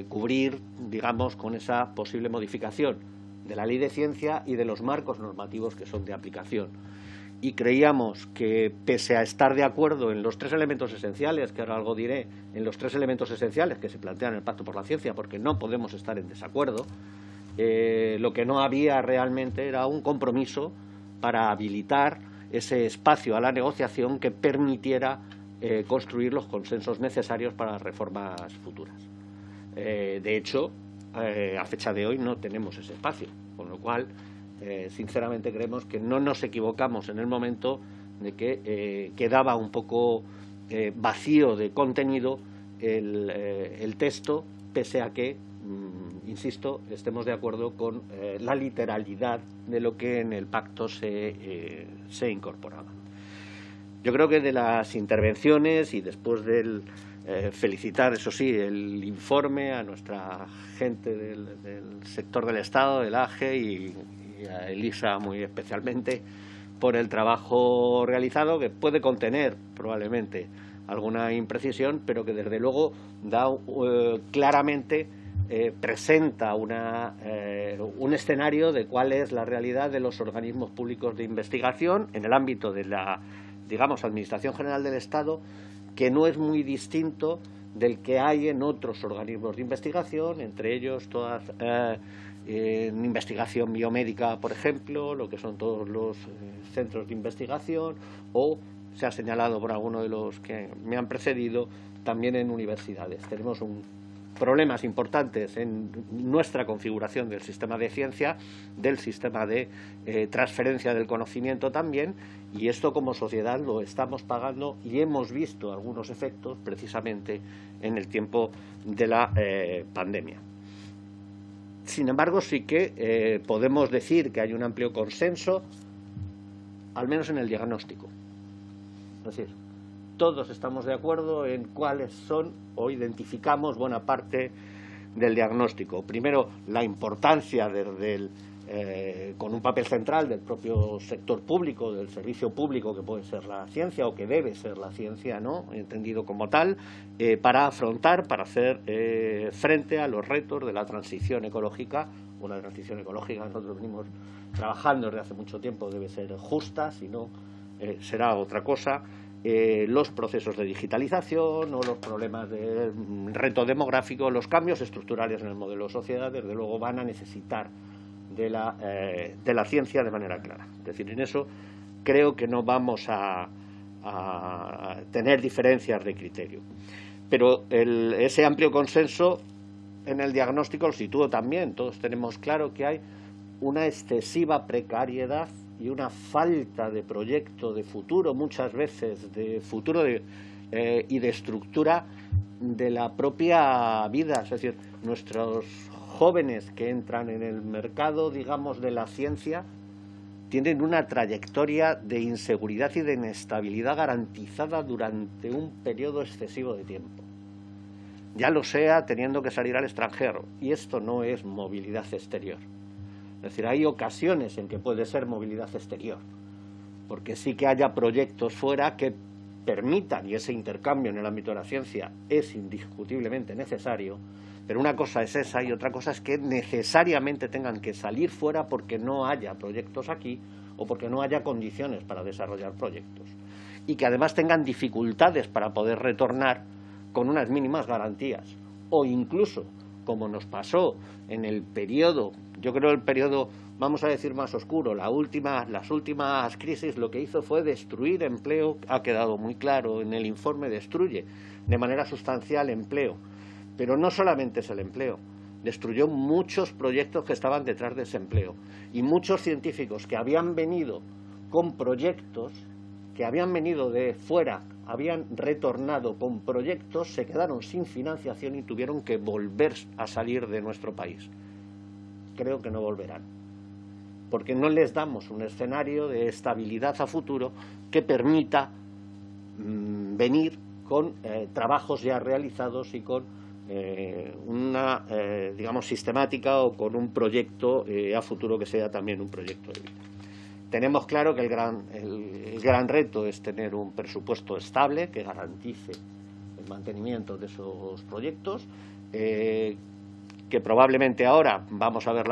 cubrir, digamos, con esa posible modificación de la Ley de Ciencia y de los marcos normativos que son de aplicación. Y creíamos que, pese a estar de acuerdo en los tres elementos esenciales, que ahora algo diré, en los tres elementos esenciales que se plantean en el Pacto por la Ciencia, porque no podemos estar en desacuerdo, lo que no había realmente era un compromiso para habilitar ese espacio a la negociación que permitiera construir los consensos necesarios para las reformas futuras. De hecho, a fecha de hoy no tenemos ese espacio, con lo cual, sinceramente, creemos que no nos equivocamos en el momento de que quedaba un poco vacío de contenido el texto, pese a que, insisto, estemos de acuerdo con la literalidad de lo que en el pacto se incorporaba. Yo creo que de las intervenciones y después del felicitar, eso sí, el informe a nuestra gente del sector del Estado, del AGE y a Elisa muy especialmente por el trabajo realizado, que puede contener probablemente alguna imprecisión, pero que desde luego da claramente presenta un escenario de cuál es la realidad de los organismos públicos de investigación en el ámbito de la, digamos, Administración General del Estado, que no es muy distinto del que hay en otros organismos de investigación, entre ellos todas en investigación biomédica, por ejemplo, lo que son todos los centros de investigación, o se ha señalado por alguno de los que me han precedido, también en universidades. Tenemos problemas importantes en nuestra configuración del sistema de ciencia, del sistema de transferencia del conocimiento también, y esto como sociedad lo estamos pagando y hemos visto algunos efectos precisamente en el tiempo de la pandemia. Sin embargo, sí que podemos decir que hay un amplio consenso, al menos en el diagnóstico. Es decir, todos estamos de acuerdo en cuáles son o identificamos buena parte del diagnóstico. Primero, la importancia con un papel central del propio sector público, del servicio público que puede ser la ciencia o que debe ser la ciencia, ¿no?, entendido como tal, para hacer frente a los retos de la transición ecológica. Una transición ecológica nosotros venimos trabajando desde hace mucho tiempo, debe ser justa, si no será otra cosa. Los procesos de digitalización o los problemas de reto demográfico, los cambios estructurales en el modelo de sociedad, desde luego van a necesitar de la ciencia de manera clara. Es decir, en eso creo que no vamos a tener diferencias de criterio. Pero ese amplio consenso en el diagnóstico lo sitúo también. Todos tenemos claro que hay una excesiva precariedad y una falta de proyecto de futuro, muchas veces de futuro y de estructura de la propia vida. Es decir, nuestros jóvenes que entran en el mercado, digamos, de la ciencia, tienen una trayectoria de inseguridad y de inestabilidad garantizada durante un periodo excesivo de tiempo. Ya lo sea teniendo que salir al extranjero. Y esto no es movilidad exterior. Es decir, hay ocasiones en que puede ser movilidad exterior, porque sí que haya proyectos fuera que permitan, y ese intercambio en el ámbito de la ciencia es indiscutiblemente necesario, pero una cosa es esa y otra cosa es que necesariamente tengan que salir fuera porque no haya proyectos aquí o porque no haya condiciones para desarrollar proyectos. Y que además tengan dificultades para poder retornar con unas mínimas garantías. O incluso, como nos pasó en el periodo, yo creo el periodo, vamos a decir, más oscuro, las últimas crisis, lo que hizo fue destruir empleo, ha quedado muy claro en el informe, destruye de manera sustancial empleo. Pero no solamente es el empleo, destruyó muchos proyectos que estaban detrás de ese empleo. Y muchos científicos que habían venido con proyectos, que habían venido de fuera, habían retornado con proyectos, se quedaron sin financiación y tuvieron que volver a salir de nuestro país. Creo que no volverán, porque no les damos un escenario de estabilidad a futuro que permita venir con trabajos ya realizados y con una, digamos, sistemática o con un proyecto a futuro que sea también un proyecto de vida. Tenemos claro que el gran reto es tener un presupuesto estable que garantice el mantenimiento de esos proyectos, que probablemente ahora vamos a ver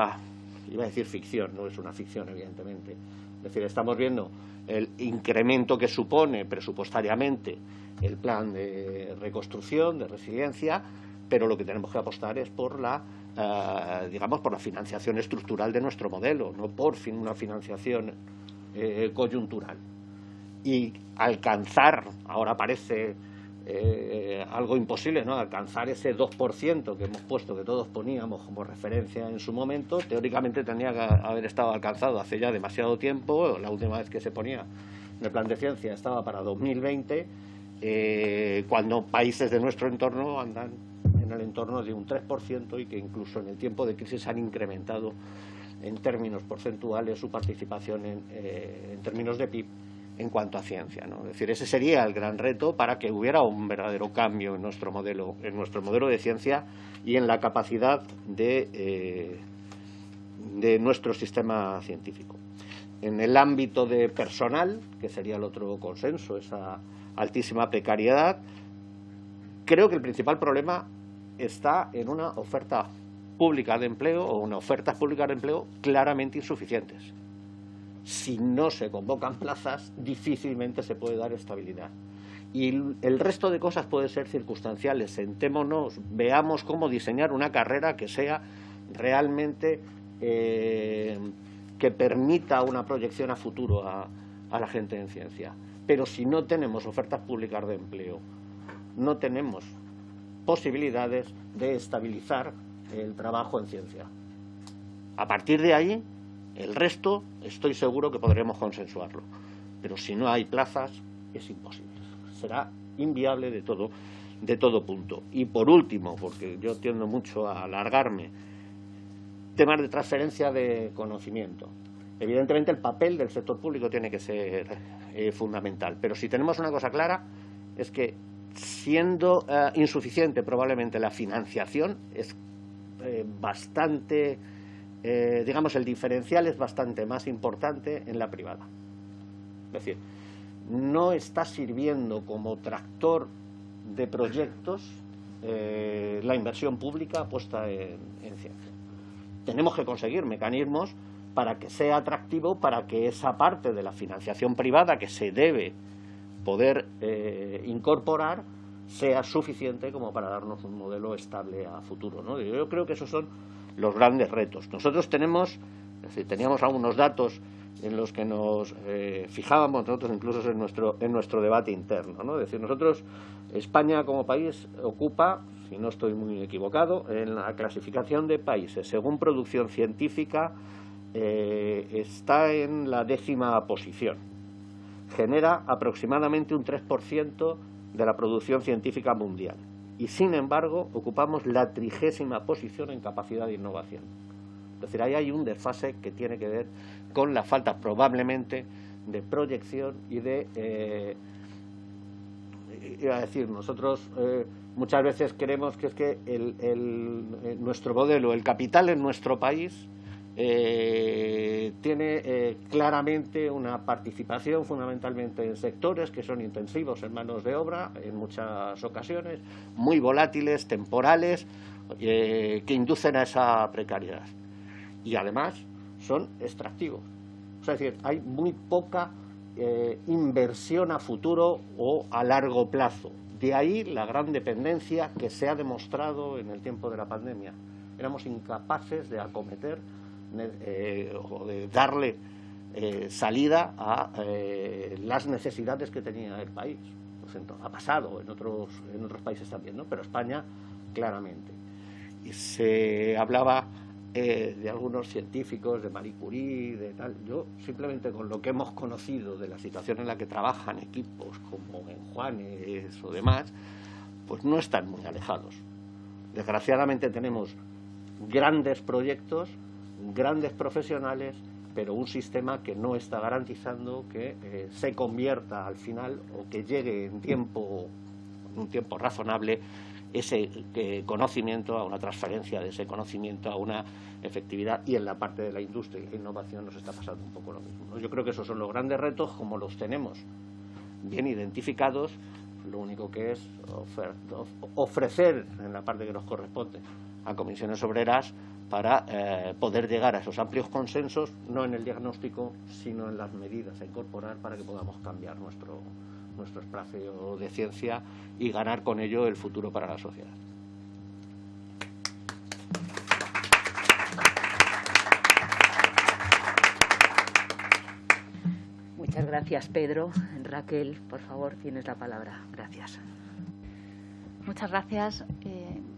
iba a decir ficción, no es una ficción evidentemente, es decir, estamos viendo el incremento que supone presupuestariamente el plan de reconstrucción, de resiliencia, pero lo que tenemos que apostar es por digamos, por la financiación estructural de nuestro modelo, no por una financiación coyuntural. Y alcanzar, ahora parece algo imposible, ¿no?, alcanzar ese 2% que hemos puesto, que todos poníamos como referencia en su momento, teóricamente tendría que haber estado alcanzado hace ya demasiado tiempo. La última vez que se ponía en el plan de ciencia estaba para 2020, cuando países de nuestro entorno andan en el entorno de un 3% y que incluso en el tiempo de crisis han incrementado en términos porcentuales su participación en términos de PIB en cuanto a ciencia, ¿no? Es decir, ese sería el gran reto para que hubiera un verdadero cambio en nuestro modelo de ciencia y en la capacidad de nuestro sistema científico. En el ámbito de personal, que sería el otro consenso, esa altísima precariedad, creo que el principal problema está en una oferta pública de empleo o unas ofertas públicas de empleo claramente insuficientes. Si no se convocan plazas, difícilmente se puede dar estabilidad. Y el resto de cosas pueden ser circunstanciales. Sentémonos, veamos cómo diseñar una carrera que sea realmente que permita una proyección a futuro a la gente en ciencia. Pero si no tenemos ofertas públicas de empleo, no tenemos posibilidades de estabilizar el trabajo en ciencia. A partir de ahí, el resto estoy seguro que podremos consensuarlo. Pero si no hay plazas, es imposible. Será inviable de todo punto. Y por último, porque yo tiendo mucho a alargarme, temas de transferencia de conocimiento. Evidentemente el papel del sector público tiene que ser fundamental. Pero si tenemos una cosa clara, es que, siendo insuficiente probablemente la financiación, es bastante, digamos, el diferencial es bastante más importante en la privada. Es decir, no está sirviendo como tractor de proyectos la inversión pública puesta en ciencia. Tenemos que conseguir mecanismos para que sea atractivo, para que esa parte de la financiación privada que se debe poder incorporar sea suficiente como para darnos un modelo estable a futuro, ¿no? Yo creo que esos son los grandes retos. Nosotros teníamos algunos datos en los que nos fijábamos nosotros incluso en nuestro debate interno, ¿no? Es decir, nosotros, España como país ocupa, si no estoy muy equivocado, en la clasificación de países según producción científica está en la 10ª posición. Genera aproximadamente un 3% de la producción científica mundial y, sin embargo, ocupamos la 30ª posición en capacidad de innovación. Es decir, ahí hay un desfase que tiene que ver con la falta probablemente de proyección y de, iba a decir, nosotros muchas veces creemos que es que nuestro modelo, el capital en nuestro país tiene claramente una participación fundamentalmente en sectores que son intensivos en manos de obra, en muchas ocasiones, muy volátiles, temporales, que inducen a esa precariedad. Y además son extractivos. Es decir, hay muy poca inversión a futuro o a largo plazo. De ahí la gran dependencia que se ha demostrado en el tiempo de la pandemia. Éramos incapaces de acometer o de darle salida a las necesidades que tenía el país. Pues ha pasado en otros países también, ¿no? Pero España claramente. Y se hablaba de algunos científicos, de Marie Curie, de tal. Yo simplemente con lo que hemos conocido de la situación en la que trabajan equipos como en Juanes o demás, pues no están muy alejados. Desgraciadamente tenemos grandes proyectos, grandes profesionales, pero un sistema que no está garantizando que se convierta al final o que llegue en un tiempo razonable ese conocimiento, a una transferencia de ese conocimiento, a una efectividad, y en la parte de la industria y la innovación nos está pasando un poco lo mismo, ¿no? Yo creo que esos son los grandes retos, como los tenemos bien identificados. Lo único que es ofrecer en la parte que nos corresponde a comisiones obreras para poder llegar a esos amplios consensos, no en el diagnóstico, sino en las medidas a incorporar para que podamos cambiar nuestro espacio de ciencia y ganar con ello el futuro para la sociedad. Muchas gracias, Pedro. Raquel, por favor, tienes la palabra. Gracias. Muchas gracias.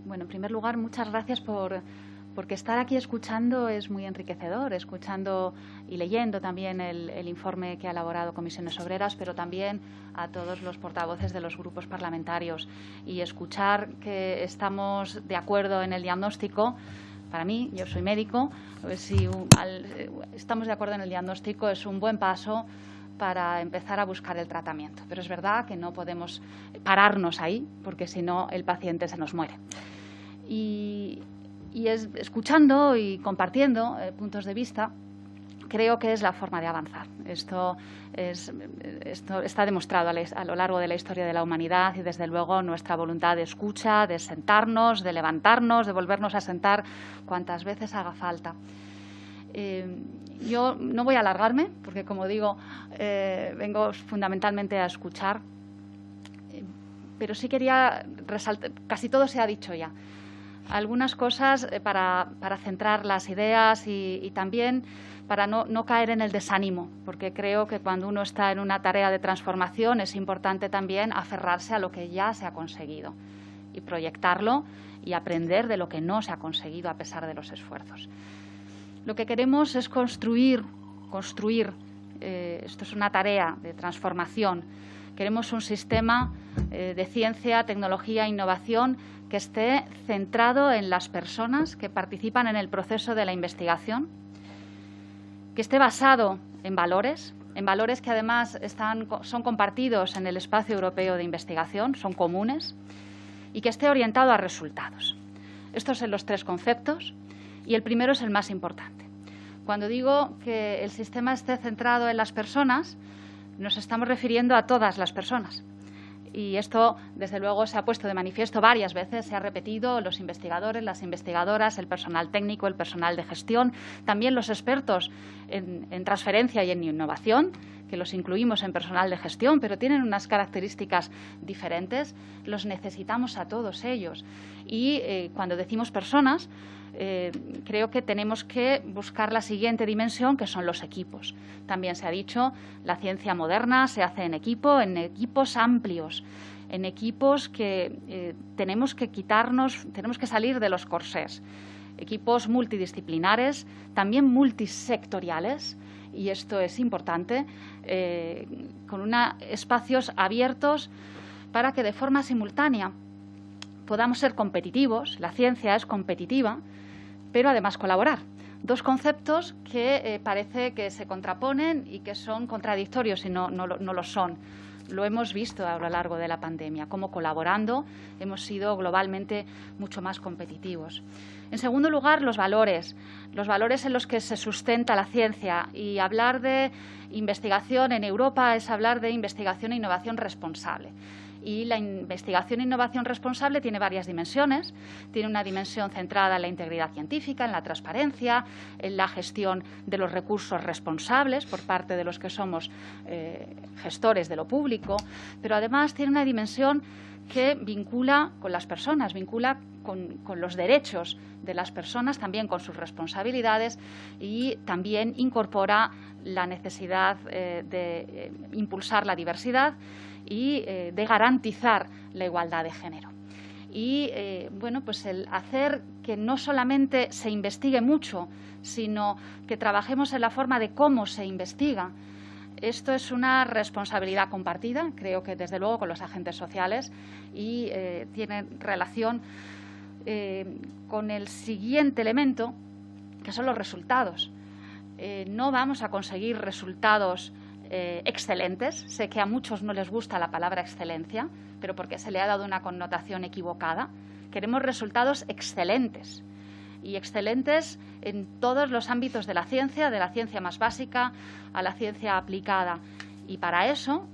Bueno, en primer lugar, muchas gracias porque estar aquí escuchando es muy enriquecedor, escuchando y leyendo también el informe que ha elaborado Comisiones Obreras, pero también a todos los portavoces de los grupos parlamentarios, y escuchar que estamos de acuerdo en el diagnóstico. Para mí, yo soy médico, si estamos de acuerdo en el diagnóstico es un buen paso para empezar a buscar el tratamiento. Pero es verdad que no podemos pararnos ahí, porque si no el paciente se nos muere. Y escuchando y compartiendo puntos de vista, creo que es la forma de avanzar. Esto está demostrado a lo largo de la historia de la humanidad, y desde luego nuestra voluntad de escucha, de sentarnos, de levantarnos, de volvernos a sentar cuantas veces haga falta. Yo no voy a alargarme porque, como digo, vengo fundamentalmente a escuchar, pero sí quería resaltar, casi todo se ha dicho ya. Algunas cosas para centrar las ideas y también para no caer en el desánimo, porque creo que cuando uno está en una tarea de transformación es importante también aferrarse a lo que ya se ha conseguido y proyectarlo y aprender de lo que no se ha conseguido a pesar de los esfuerzos. Lo que queremos es construir, esto es una tarea de transformación. Queremos un sistema de ciencia, tecnología e innovación que esté centrado en las personas que participan en el proceso de la investigación, que esté basado en valores, en valores que además son compartidos en el espacio europeo de investigación, son comunes, y que esté orientado a resultados. Estos son los tres conceptos y el primero es el más importante. Cuando digo que el sistema esté centrado en las personas, nos estamos refiriendo a todas las personas. Y esto, desde luego, se ha puesto de manifiesto varias veces, se ha repetido, los investigadores, las investigadoras, el personal técnico, el personal de gestión, también los expertos en transferencia y en innovación, que los incluimos en personal de gestión, pero tienen unas características diferentes, los necesitamos a todos ellos. Y cuando decimos personas, creo que tenemos que buscar la siguiente dimensión, que son los equipos. También se ha dicho, la ciencia moderna se hace en equipos amplios, en equipos que tenemos que salir de los corsés, equipos multidisciplinares, también multisectoriales, y esto es importante, con espacios abiertos para que de forma simultánea podamos ser competitivos, la ciencia es competitiva, pero además colaborar. Dos conceptos que parece que se contraponen y que son contradictorios y no lo son. Lo hemos visto a lo largo de la pandemia, cómo colaborando hemos sido globalmente mucho más competitivos. En segundo lugar, los valores en los que se sustenta la ciencia. Y hablar de investigación en Europa es hablar de investigación e innovación responsable. Y la investigación e innovación responsable tiene varias dimensiones. Tiene una dimensión centrada en la integridad científica, en la transparencia, en la gestión de los recursos responsables por parte de los que somos gestores de lo público, pero además tiene una dimensión que vincula con las personas, vincula con los derechos de las personas, también con sus responsabilidades, y también incorpora la necesidad de impulsar la diversidad y de garantizar la igualdad de género. Y bueno, pues el hacer que no solamente se investigue mucho, sino que trabajemos en la forma de cómo se investiga. Esto es una responsabilidad compartida, creo que desde luego con los agentes sociales, y tiene relación con el siguiente elemento, que son los resultados. No vamos a conseguir resultados excelentes. Sé que a muchos no les gusta la palabra excelencia, pero porque se le ha dado una connotación equivocada. Queremos resultados excelentes, y excelentes en todos los ámbitos de la ciencia más básica a la ciencia aplicada. Y para eso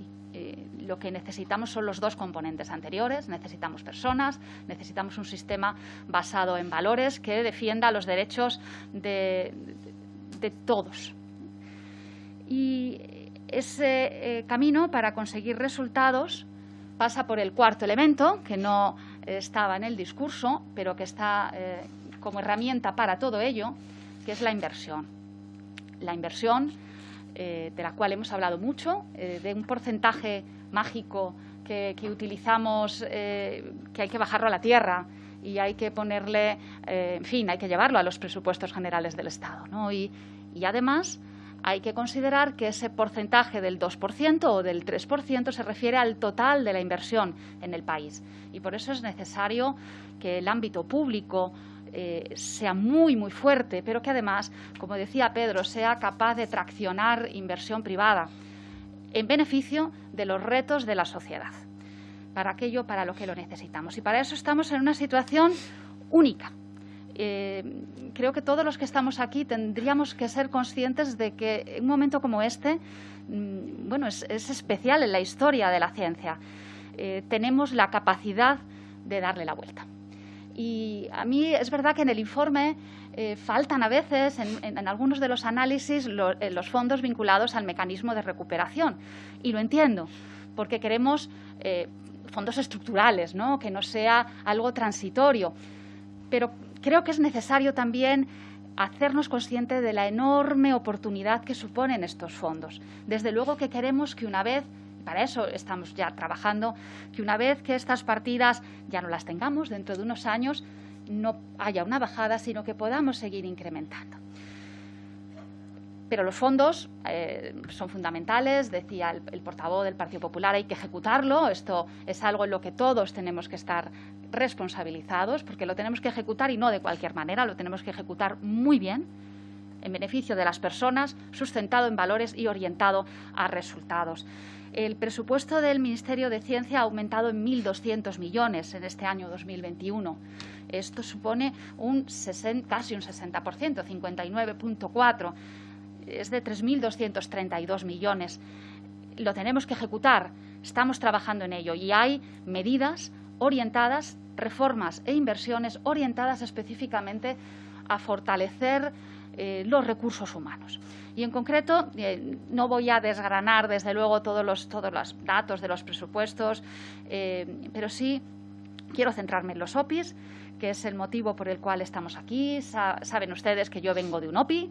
lo que necesitamos son los dos componentes anteriores. Necesitamos personas, necesitamos un sistema basado en valores que defienda los derechos de todos. Y ese camino para conseguir resultados pasa por el cuarto elemento, que no estaba en el discurso, pero que está como herramienta para todo ello, que es la inversión. La inversión, de la cual hemos hablado mucho, de un porcentaje mágico que utilizamos, que hay que bajarlo a la tierra y hay que ponerle, en fin, hay que llevarlo a los presupuestos generales del Estado, ¿no? Y además hay que considerar que ese porcentaje del 2% o del 3% se refiere al total de la inversión en el país. Y por eso es necesario que el ámbito público sea muy, muy fuerte, pero que además, como decía Pedro, sea capaz de traccionar inversión privada en beneficio de los retos de la sociedad, para aquello para lo que lo necesitamos. Y para eso estamos en una situación única. Creo que todos los que estamos aquí tendríamos que ser conscientes de que en un momento como este, bueno, es especial en la historia de la ciencia. Tenemos la capacidad de darle la vuelta. Y a mí es verdad que en el informe faltan a veces, en algunos de los análisis, los fondos vinculados al mecanismo de recuperación. Y lo entiendo, porque queremos fondos estructurales, ¿no? Que no sea algo transitorio. Pero creo que es necesario también hacernos conscientes de la enorme oportunidad que suponen estos fondos. Desde luego que queremos que una vez, para eso estamos ya trabajando, que una vez que estas partidas ya no las tengamos, dentro de unos años no haya una bajada, sino que podamos seguir incrementando. Pero los fondos son fundamentales, decía el portavoz del Partido Popular, hay que ejecutarlo. Esto es algo en lo que todos tenemos que estar responsabilizados, porque lo tenemos que ejecutar y no de cualquier manera, lo tenemos que ejecutar muy bien, en beneficio de las personas, sustentado en valores y orientado a resultados. El presupuesto del Ministerio de Ciencia ha aumentado en 1.200 millones en este año 2021. Esto supone casi un 60%, 59,4%. Es de 3.232 millones. Lo tenemos que ejecutar, estamos trabajando en ello y hay medidas orientadas, reformas e inversiones orientadas específicamente a fortalecer los recursos humanos. Y en concreto, no voy a desgranar desde luego todos los datos de los presupuestos, pero sí quiero centrarme en los OPIs, que es el motivo por el cual estamos aquí. Saben ustedes que yo vengo de un OPI.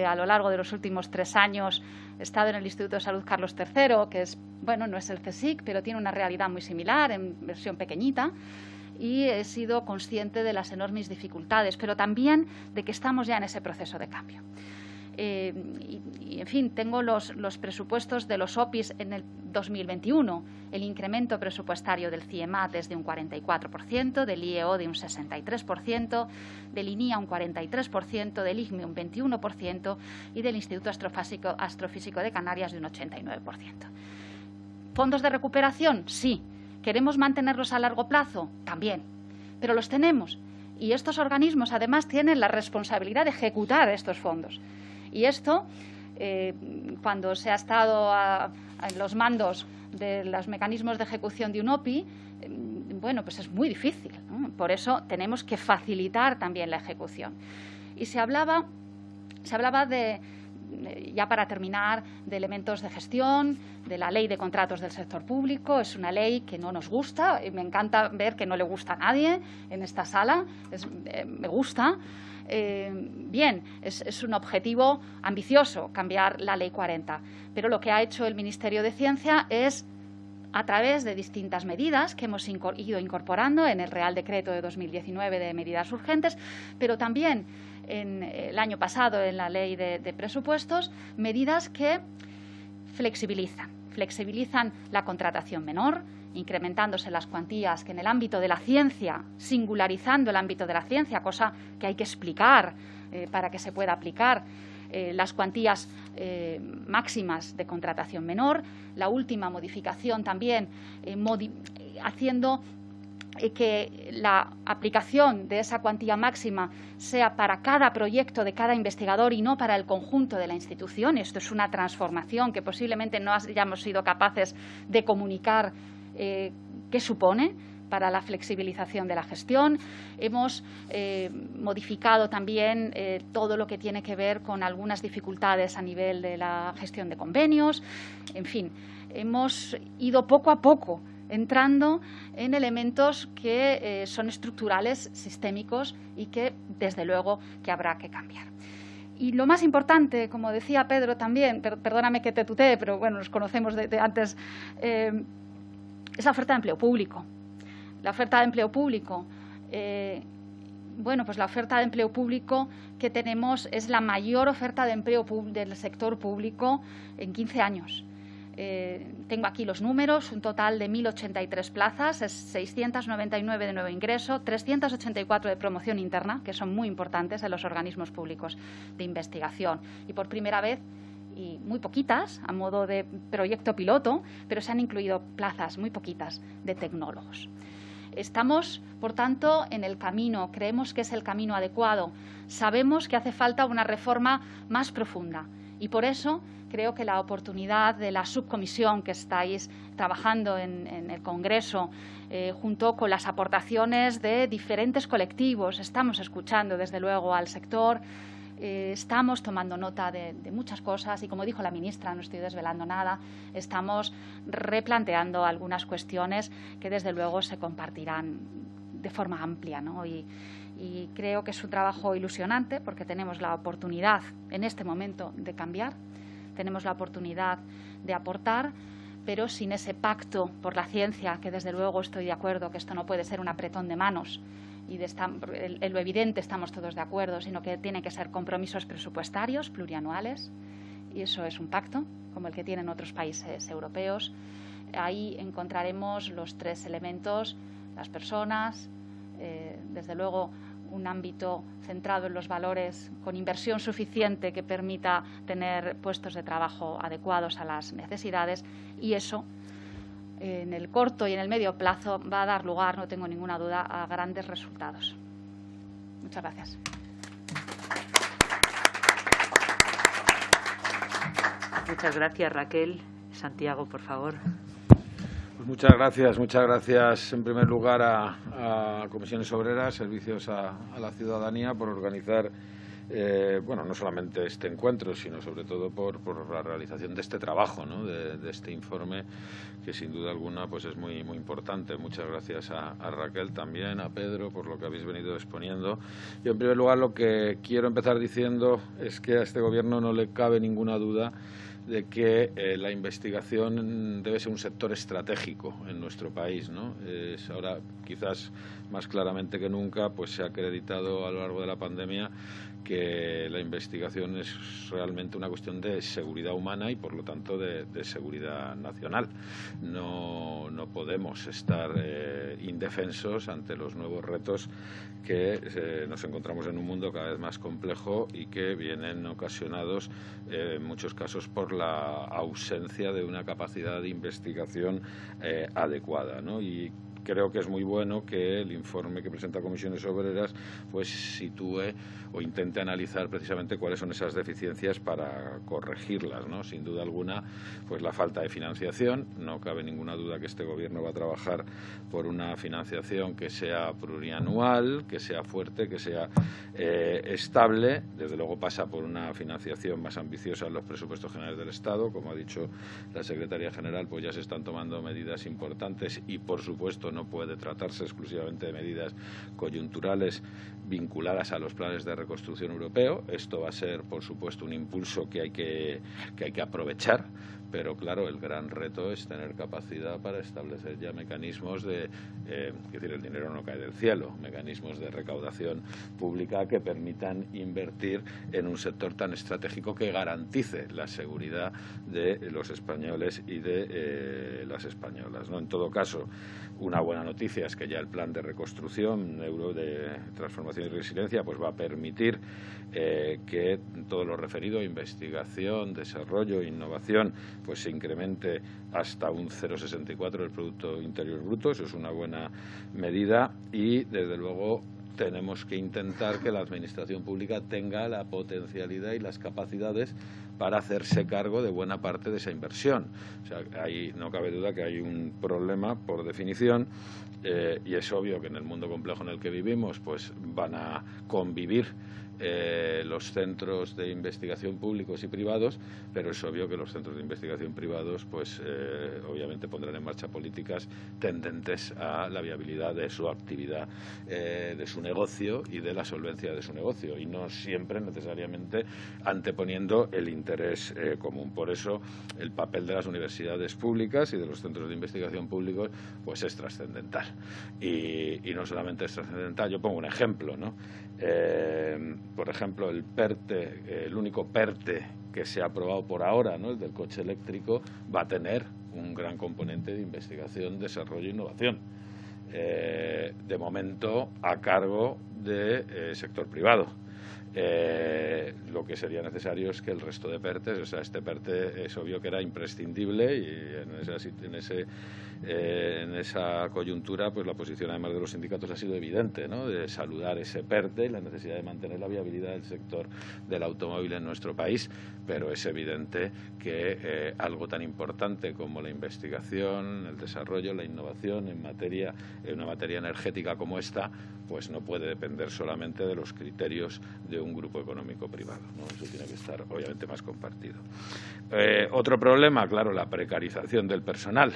A lo largo de los últimos 3 años he estado en el Instituto de Salud Carlos III, que es, bueno, no es el CSIC, pero tiene una realidad muy similar, en versión pequeñita. Y he sido consciente de las enormes dificultades, pero también de que estamos ya en ese proceso de cambio. En fin, tengo los presupuestos de los OPIs en el 2021. El incremento presupuestario del CIEMAT es de un 44%, del IEO de un 63%, del INIA un 43%, del IGME un 21% y del Instituto Astrofísico de Canarias de un 89%. ¿Fondos de recuperación? Sí. ¿Queremos mantenerlos a largo plazo? También. Pero los tenemos. Y estos organismos, además, tienen la responsabilidad de ejecutar estos fondos. Y esto, cuando se ha estado en los mandos de los mecanismos de ejecución de un OPI, bueno, pues es muy difícil, ¿no? Por eso tenemos que facilitar también la ejecución. Y se hablaba de, ya para terminar, de elementos de gestión, de la ley de contratos del sector público. Es una ley que no nos gusta, y me encanta ver que no le gusta a nadie en esta sala, me gusta. Bien, es un objetivo ambicioso cambiar la Ley 40, pero lo que ha hecho el Ministerio de Ciencia es, a través de distintas medidas que hemos ido incorporando en el Real Decreto de 2019 de medidas urgentes, pero también en el año pasado en la Ley de Presupuestos, medidas que flexibilizan la contratación menor, incrementándose las cuantías que en el ámbito de la ciencia, singularizando el ámbito de la ciencia, cosa que hay que explicar para que se pueda aplicar, las cuantías máximas de contratación menor, la última modificación también haciendo que la aplicación de esa cuantía máxima sea para cada proyecto de cada investigador y no para el conjunto de la institución. Esto es una transformación que posiblemente no hayamos sido capaces de comunicar qué supone para la flexibilización de la gestión. Hemos modificado también todo lo que tiene que ver con algunas dificultades a nivel de la gestión de convenios. En fin, hemos ido poco a poco entrando en elementos que son estructurales, sistémicos y que, desde luego, que habrá que cambiar. Y lo más importante, como decía Pedro también, perdóname que te tutee, pero bueno, nos conocemos de antes, es la oferta de empleo público. La oferta de empleo público, bueno, pues la oferta de empleo público que tenemos es la mayor oferta de empleo del sector público en 15 años. Tengo aquí los números, un total de 1.083 plazas, es 699 de nuevo ingreso, 384 de promoción interna, que son muy importantes en los organismos públicos de investigación. Y por primera vez, y muy poquitas, a modo de proyecto piloto, pero se han incluido plazas muy poquitas de tecnólogos. Estamos, por tanto, en el camino, creemos que es el camino adecuado. Sabemos que hace falta una reforma más profunda y por eso creo que la oportunidad de la subcomisión que estáis trabajando en el Congreso, junto con las aportaciones de diferentes colectivos, estamos escuchando desde luego al sector, estamos tomando nota de muchas cosas y, como dijo la ministra, no estoy desvelando nada, estamos replanteando algunas cuestiones que desde luego se compartirán de forma amplia, ¿no? Y creo que es un trabajo ilusionante porque tenemos la oportunidad en este momento de cambiar, tenemos la oportunidad de aportar, pero sin ese pacto por la ciencia, que desde luego estoy de acuerdo que esto no puede ser un apretón de manos y en lo evidente estamos todos de acuerdo, sino que tienen que ser compromisos presupuestarios plurianuales, y eso es un pacto como el que tienen otros países europeos. Ahí encontraremos los 3 elementos, las personas, desde luego un ámbito centrado en los valores, con inversión suficiente que permita tener puestos de trabajo adecuados a las necesidades, y eso en el corto y en el medio plazo va a dar lugar, no tengo ninguna duda, a grandes resultados. Muchas gracias. Muchas gracias, Raquel. Santiago, por favor. Pues muchas gracias en primer lugar a Comisiones Obreras, Servicios a la Ciudadanía por organizar no solamente este encuentro, sino sobre todo por la realización de este trabajo, ¿no? de este informe, que sin duda alguna pues es muy importante. Muchas gracias a Raquel también, a Pedro, por lo que habéis venido exponiendo. Yo, en primer lugar, lo que quiero empezar diciendo es que a este Gobierno no le cabe ninguna duda de que la investigación debe ser un sector estratégico en nuestro país, ¿no? Ahora, quizás más claramente que nunca, pues se ha acreditado a lo largo de la pandemia que la investigación es realmente una cuestión de seguridad humana y, por lo tanto, de seguridad nacional. No podemos estar indefensos ante los nuevos retos que nos encontramos en un mundo cada vez más complejo y que vienen ocasionados en muchos casos por la ausencia de una capacidad de investigación adecuada, ¿no? Y creo que es muy bueno que el informe que presenta Comisiones Obreras pues sitúe o intente analizar precisamente cuáles son esas deficiencias para corregirlas, ¿no? Sin duda alguna, pues la falta de financiación. No cabe ninguna duda que este Gobierno va a trabajar por una financiación que sea plurianual, que sea fuerte, que sea estable. Desde luego pasa por una financiación más ambiciosa en los presupuestos generales del Estado. Como ha dicho la Secretaría General, pues ya se están tomando medidas importantes y, por supuesto, no puede tratarse exclusivamente de medidas coyunturales vinculadas a los planes de reconstrucción europeo. Esto va a ser, por supuesto, un impulso que hay que aprovechar, pero claro, el gran reto es tener capacidad para establecer ya mecanismos es decir, el dinero no cae del cielo, mecanismos de recaudación pública que permitan invertir en un sector tan estratégico que garantice la seguridad de los españoles y de las españolas, ¿no? En todo caso, una buena noticia es que ya el plan de reconstrucción de transformación y resiliencia pues va a permitir que todo lo referido a investigación, desarrollo e innovación pues se incremente hasta un 0,64 del Producto Interior Bruto. Eso es una buena medida y, desde luego, tenemos que intentar que la Administración pública tenga la potencialidad y las capacidades para hacerse cargo de buena parte de esa inversión. O sea, ahí no cabe duda que hay un problema por definición y es obvio que en el mundo complejo en el que vivimos pues van a convivir los centros de investigación públicos y privados, pero es obvio que los centros de investigación privados pues obviamente pondrán en marcha políticas tendentes a la viabilidad de su actividad, de su negocio y de la solvencia de su negocio, y no siempre necesariamente anteponiendo el interés común. Por eso el papel de las universidades públicas y de los centros de investigación públicos pues es trascendental, y no solamente es trascendental. Yo pongo un ejemplo, ¿no? Por ejemplo, el PERTE, el único PERTE que se ha aprobado por ahora, ¿no? El del coche eléctrico, va a tener un gran componente de investigación, desarrollo e innovación. De momento, a cargo del sector privado. Lo que sería necesario es que el resto de PERTES, o sea, este PERTE es obvio que era imprescindible, y en esa coyuntura pues la posición además de los sindicatos ha sido evidente, ¿no? De saludar ese PERTE y la necesidad de mantener la viabilidad del sector del automóvil en nuestro país, pero es evidente que algo tan importante como la investigación, el desarrollo, la innovación en una materia energética como esta, pues no puede depender solamente de los criterios de un grupo económico privado, ¿no? Eso tiene que estar obviamente más compartido. Otro problema, claro, la precarización del personal.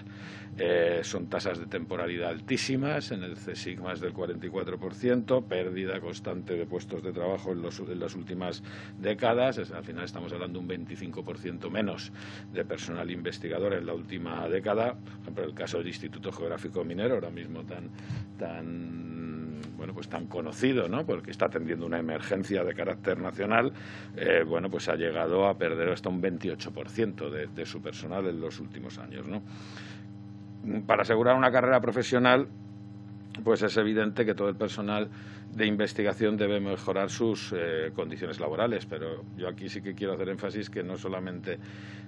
Son tasas de temporalidad altísimas, en el CSIC más del 44%, pérdida constante de puestos de trabajo en las últimas décadas. Al final estamos hablando de un 25% menos de personal investigador en la última década. Por ejemplo, el caso del Instituto Geográfico Minero, ahora mismo tan conocido, ¿no? Porque está atendiendo una emergencia de carácter nacional, pues ha llegado a perder hasta un 28% de su personal en los últimos años, ¿no? Para asegurar una carrera profesional, pues es evidente que todo el personal de investigación debe mejorar sus condiciones laborales, pero yo aquí sí que quiero hacer énfasis que no solamente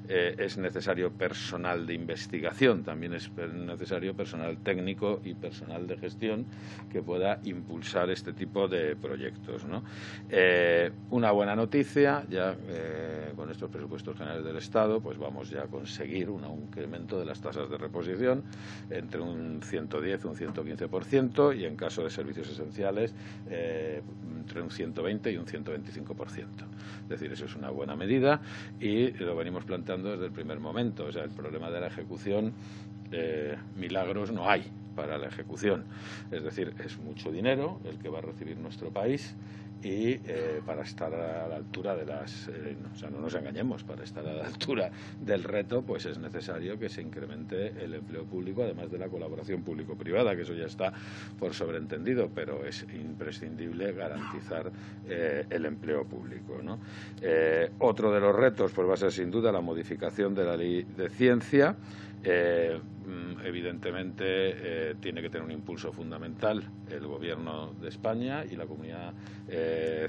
es necesario personal de investigación, también es necesario personal técnico y personal de gestión que pueda impulsar este tipo de proyectos, ¿no? Una buena noticia, ya con estos presupuestos generales del Estado, pues vamos ya a conseguir un incremento de las tasas de reposición entre un 110 y un 115%, y en caso de servicios esenciales entre un 120 y un 125%. Es decir, eso es una buena medida y lo venimos planteando desde el primer momento. O sea, el problema de la ejecución, milagros no hay para la ejecución. Es decir, es mucho dinero el que va a recibir nuestro país y para estar a la altura de las... o sea, no nos engañemos, para estar a la altura del reto, pues es necesario que se incremente el empleo público, además de la colaboración público-privada, que eso ya está por sobreentendido, pero es imprescindible garantizar el empleo público, ¿no? Otro de los retos pues va a ser sin duda la modificación de la ley de ciencia. Evidentemente tiene que tener un impulso fundamental el Gobierno de España y la comunidad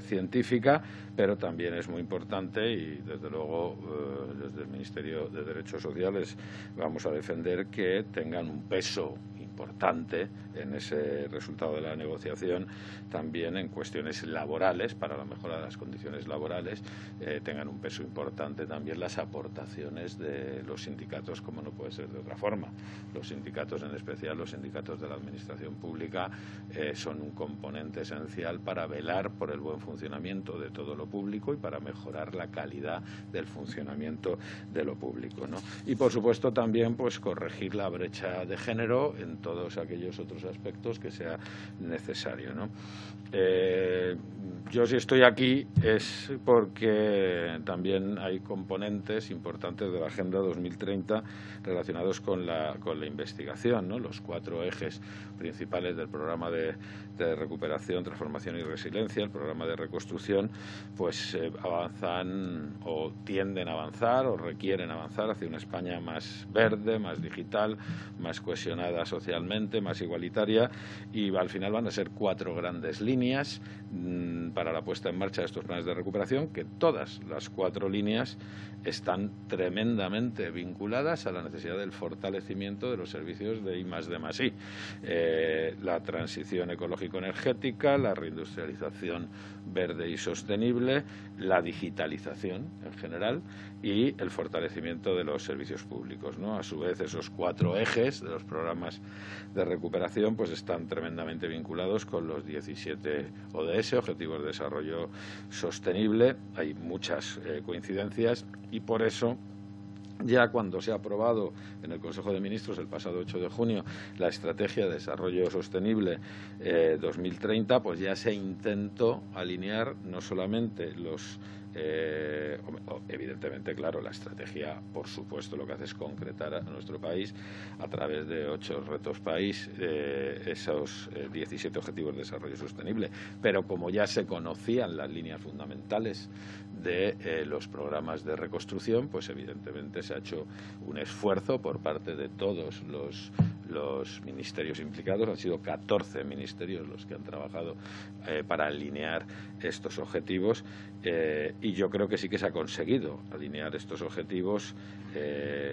científica, pero también es muy importante y desde luego desde el Ministerio de Derechos Sociales vamos a defender que tengan un peso importante en ese resultado de la negociación, también en cuestiones laborales, para la mejora de las condiciones laborales, tengan un peso importante también las aportaciones de los sindicatos, como no puede ser de otra forma. Los sindicatos, en especial los sindicatos de la Administración Pública, son un componente esencial para velar por el buen funcionamiento de todo lo público y para mejorar la calidad del funcionamiento de lo público, ¿no? Y, por supuesto, también pues corregir la brecha de género en todos aquellos otros aspectos que sea necesario, ¿no? Yo si estoy aquí es porque también hay componentes importantes de la Agenda 2030 relacionados con la investigación, ¿no? Los 4 ejes principales del programa de recuperación, transformación y resiliencia, el programa de reconstrucción, pues avanzan o tienden a avanzar o requieren avanzar hacia una España más verde, más digital, más cohesionada socialmente, más igualitaria, y al final van a ser 4 grandes líneas para la puesta en marcha de estos planes de recuperación, que todas las 4 líneas están tremendamente vinculadas a la necesidad del fortalecimiento de los servicios de I+D+I. La transición ecológico-energética, la reindustrialización verde y sostenible, la digitalización en general y el fortalecimiento de los servicios públicos, ¿no? A su vez, esos 4 ejes de los programas de recuperación pues están tremendamente vinculados con los 17 ODS, Objetivos de Desarrollo Sostenible. Hay muchas coincidencias y por eso ya cuando se ha aprobado en el Consejo de Ministros el pasado 8 de junio la Estrategia de Desarrollo Sostenible 2030, pues ya se intentó alinear no solamente los evidentemente, claro, la estrategia, por supuesto, lo que hace es concretar a nuestro país a través de 8 retos país esos 17 objetivos de desarrollo sostenible, pero como ya se conocían las líneas fundamentales de los programas de reconstrucción, pues evidentemente se ha hecho un esfuerzo por parte de todos los ministerios implicados. Han sido 14 ministerios los que han trabajado para alinear estos objetivos y yo creo que sí que se ha conseguido alinear estos objetivos,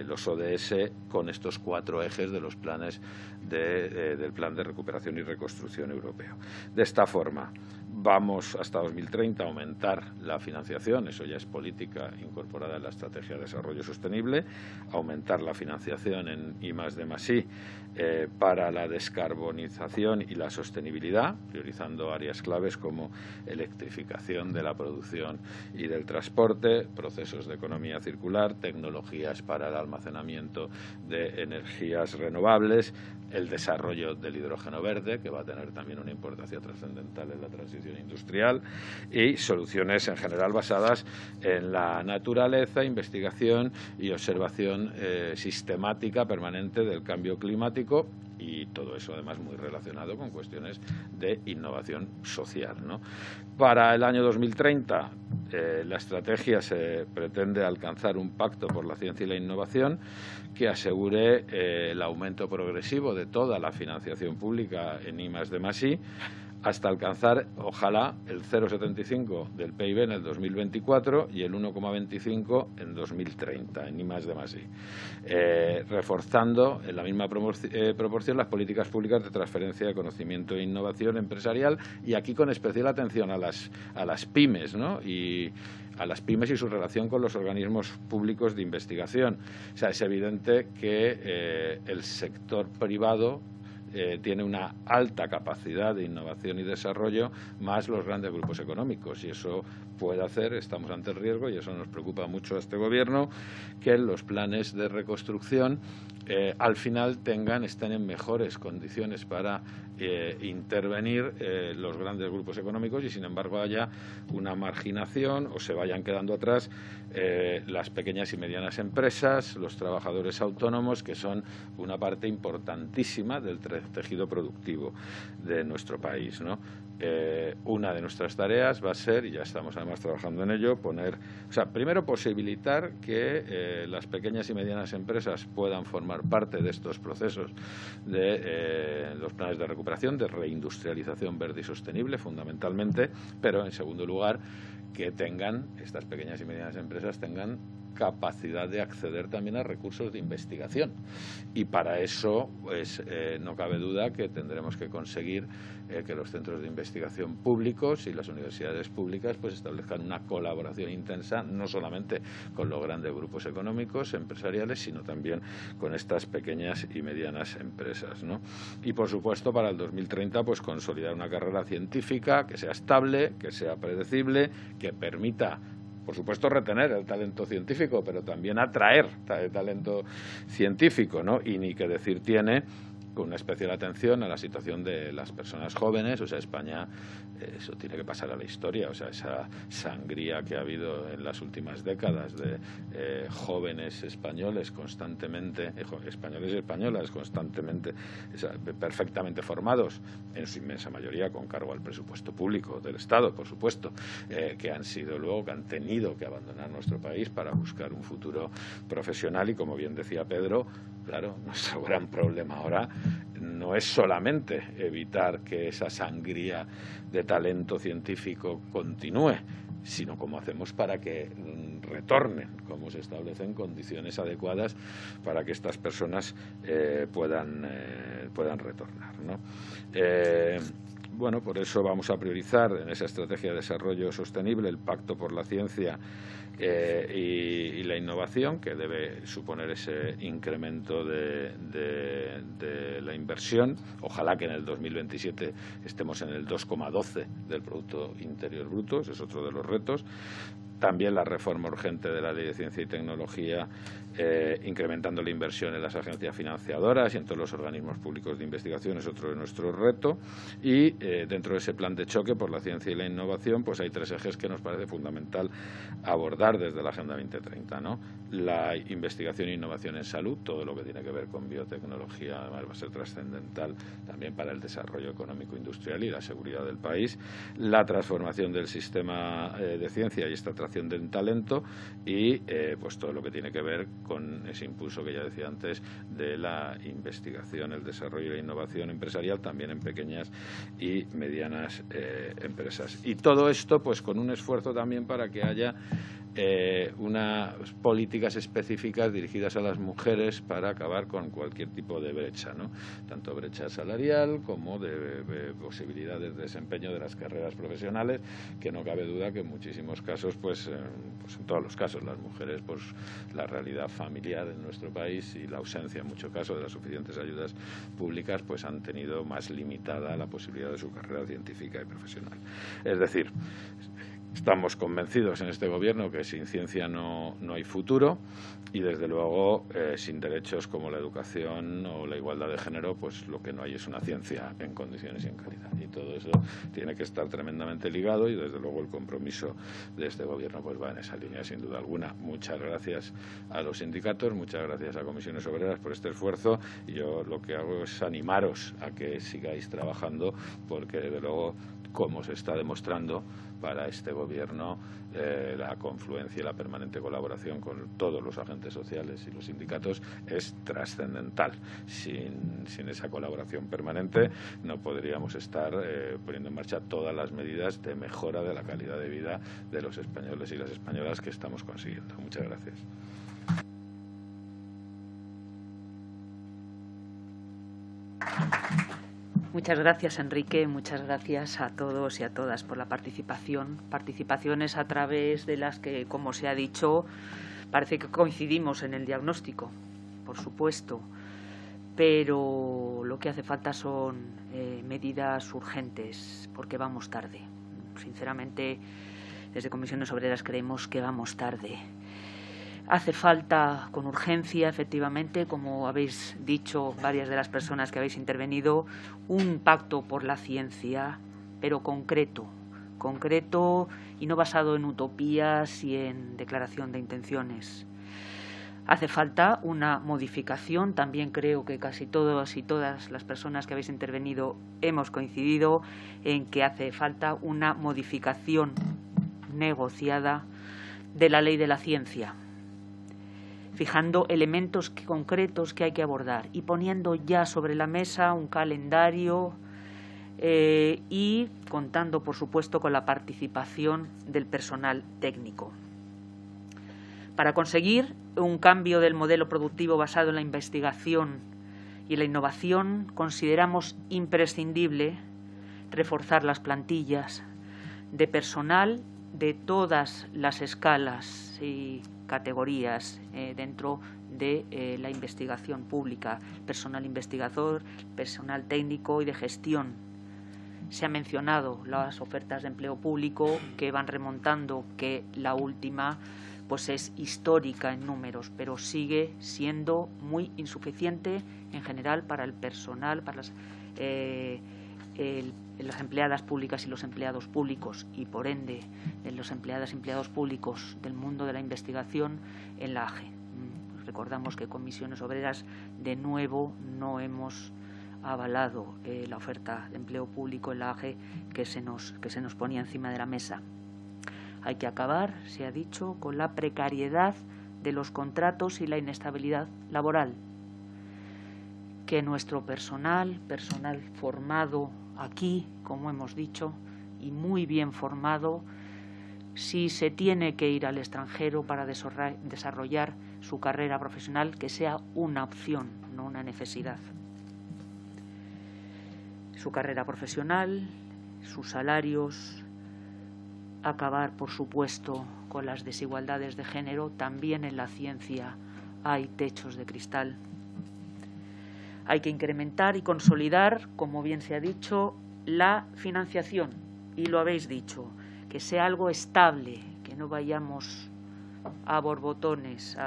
los ODS, con estos 4 ejes de los planes del Plan de Recuperación y Reconstrucción Europeo. De esta forma, vamos hasta 2030 a aumentar la financiación, eso ya es política incorporada en la Estrategia de Desarrollo Sostenible, aumentar la financiación en I+D+I para la descarbonización y la sostenibilidad, priorizando áreas claves como electrificación de la producción y del transporte, procesos de economía circular, tecnologías para el almacenamiento de energías renovables, el desarrollo del hidrógeno verde, que va a tener también una importancia trascendental en la transición industrial, y soluciones en general basadas en la naturaleza, investigación y observación sistemática permanente del cambio climático, y todo eso además muy relacionado con cuestiones de innovación social, ¿no? Para el año 2030 la estrategia se pretende alcanzar un pacto por la ciencia y la innovación que asegure el aumento progresivo de toda la financiación pública en I+D+I, hasta alcanzar, ojalá, el 0,75 del PIB en el 2024 y el 1,25 en 2030, ni más de más I. Reforzando en la misma proporción las políticas públicas de transferencia de conocimiento e innovación empresarial, y aquí con especial atención a las pymes, ¿no? Y a las pymes y su relación con los organismos públicos de investigación. O sea, es evidente que el sector privado tiene una alta capacidad de innovación y desarrollo, más los grandes grupos económicos, y eso puede hacer, estamos ante el riesgo, y eso nos preocupa mucho a este Gobierno, que los planes de reconstrucción al final estén en mejores condiciones para intervenir los grandes grupos económicos, y sin embargo haya una marginación o se vayan quedando atrás las pequeñas y medianas empresas, los trabajadores autónomos, que son una parte importantísima del tejido productivo de nuestro país, ¿no? Una de nuestras tareas va a ser, y ya estamos además trabajando en ello, primero posibilitar que las pequeñas y medianas empresas puedan formar parte de estos procesos de los planes de recuperación, de reindustrialización verde y sostenible, fundamentalmente, pero en segundo lugar que estas pequeñas y medianas empresas tengan capacidad de acceder también a recursos de investigación, y para eso pues no cabe duda que tendremos que conseguir que los centros de investigación públicos y las universidades públicas pues establezcan una colaboración intensa, no solamente con los grandes grupos económicos, empresariales, sino también con estas pequeñas y medianas empresas, ¿no? Y por supuesto para el 2030 pues consolidar una carrera científica que sea estable, que sea predecible, que permita, por supuesto, retener el talento científico, pero también atraer talento científico, ¿no? Y ni que decir tiene, con una especial atención a la situación de las personas jóvenes. O sea, España, eso tiene que pasar a la historia. O sea, esa sangría que ha habido en las últimas décadas de jóvenes españoles constantemente, españoles y españolas constantemente, perfectamente formados, en su inmensa mayoría con cargo al presupuesto público del Estado, por supuesto, que han tenido que abandonar nuestro país para buscar un futuro profesional. Y como bien decía Pedro, claro, nuestro gran problema ahora no es solamente evitar que esa sangría de talento científico continúe, sino cómo hacemos para que retornen, cómo se establecen condiciones adecuadas para que estas personas puedan retornar, ¿no? Bueno, por eso vamos a priorizar en esa estrategia de desarrollo sostenible el Pacto por la Ciencia y la innovación, que debe suponer ese incremento de la inversión. Ojalá que en el 2027 estemos en el 2,12 del Producto Interior Bruto, ese es otro de los retos. También la reforma urgente de la Ley de Ciencia y Tecnología, incrementando la inversión en las agencias financiadoras y en todos los organismos públicos de investigación, es otro de nuestros retos. Y dentro de ese plan de choque por la ciencia y la innovación, pues hay 3 ejes que nos parece fundamental abordar desde la Agenda 2030, ¿no? La investigación e innovación en salud, todo lo que tiene que ver con biotecnología, además va a ser trascendental también para el desarrollo económico industrial y la seguridad del país. La transformación del sistema de ciencia y esta atracción del talento, y pues todo lo que tiene que ver con ese impulso que ya decía antes de la investigación, el desarrollo y la innovación empresarial también en pequeñas y medianas empresas. Y todo esto pues con un esfuerzo también para que haya unas políticas específicas dirigidas a las mujeres para acabar con cualquier tipo de brecha, ¿no? Tanto brecha salarial como de posibilidades de desempeño de las carreras profesionales, que no cabe duda que en muchísimos casos, pues en todos los casos, las mujeres, pues la realidad familiar en nuestro país y la ausencia en muchos casos de las suficientes ayudas públicas, pues han tenido más limitada la posibilidad de su carrera científica y profesional. Es decir, estamos convencidos en este Gobierno que sin ciencia no hay futuro, y desde luego sin derechos como la educación o la igualdad de género, pues lo que no hay es una ciencia en condiciones y en calidad. Y todo eso tiene que estar tremendamente ligado, y desde luego el compromiso de este Gobierno pues va en esa línea, sin duda alguna. Muchas gracias a los sindicatos, muchas gracias a Comisiones Obreras por este esfuerzo, y yo lo que hago es animaros a que sigáis trabajando, porque desde luego como se está demostrando para este Gobierno, la confluencia y la permanente colaboración con todos los agentes sociales y los sindicatos es trascendental. Sin esa colaboración permanente no podríamos estar poniendo en marcha todas las medidas de mejora de la calidad de vida de los españoles y las españolas que estamos consiguiendo. Muchas gracias. Muchas gracias, Enrique. Muchas gracias a todos y a todas por la participación. Participaciones a través de las que, como se ha dicho, parece que coincidimos en el diagnóstico, por supuesto, pero lo que hace falta son medidas urgentes, porque vamos tarde. Sinceramente, desde Comisiones Obreras creemos que vamos tarde. Hace falta con urgencia, efectivamente, como habéis dicho varias de las personas que habéis intervenido, un pacto por la ciencia, pero concreto y no basado en utopías y en declaración de intenciones. Hace falta una modificación, también creo que casi todos y todas las personas que habéis intervenido hemos coincidido en que hace falta una modificación negociada de la ley de la ciencia, fijando elementos concretos que hay que abordar y poniendo ya sobre la mesa un calendario y contando, por supuesto, con la participación del personal técnico. Para conseguir un cambio del modelo productivo basado en la investigación y la innovación, consideramos imprescindible reforzar las plantillas de personal de todas las escalas y categorías dentro de la investigación pública, personal investigador, personal técnico y de gestión. Se han mencionado las ofertas de empleo público que van remontando, que la última pues es histórica en números, pero sigue siendo muy insuficiente en general para el personal, para las empleadas públicas y los empleados públicos y, por ende, los empleadas y empleados públicos del mundo de la investigación en la AGE. Recordamos que Comisiones Obreras, de nuevo, no hemos avalado la oferta de empleo público en la AGE que se nos ponía encima de la mesa. Hay que acabar, se ha dicho, con la precariedad de los contratos y la inestabilidad laboral. Que nuestro personal formado aquí, como hemos dicho, y muy bien formado, si se tiene que ir al extranjero para desarrollar su carrera profesional, que sea una opción, no una necesidad. Su carrera profesional, sus salarios, acabar, por supuesto, con las desigualdades de género. También en la ciencia hay techos de cristal. Hay que incrementar y consolidar, como bien se ha dicho, la financiación. Y lo habéis dicho, que sea algo estable, que no vayamos a borbotones,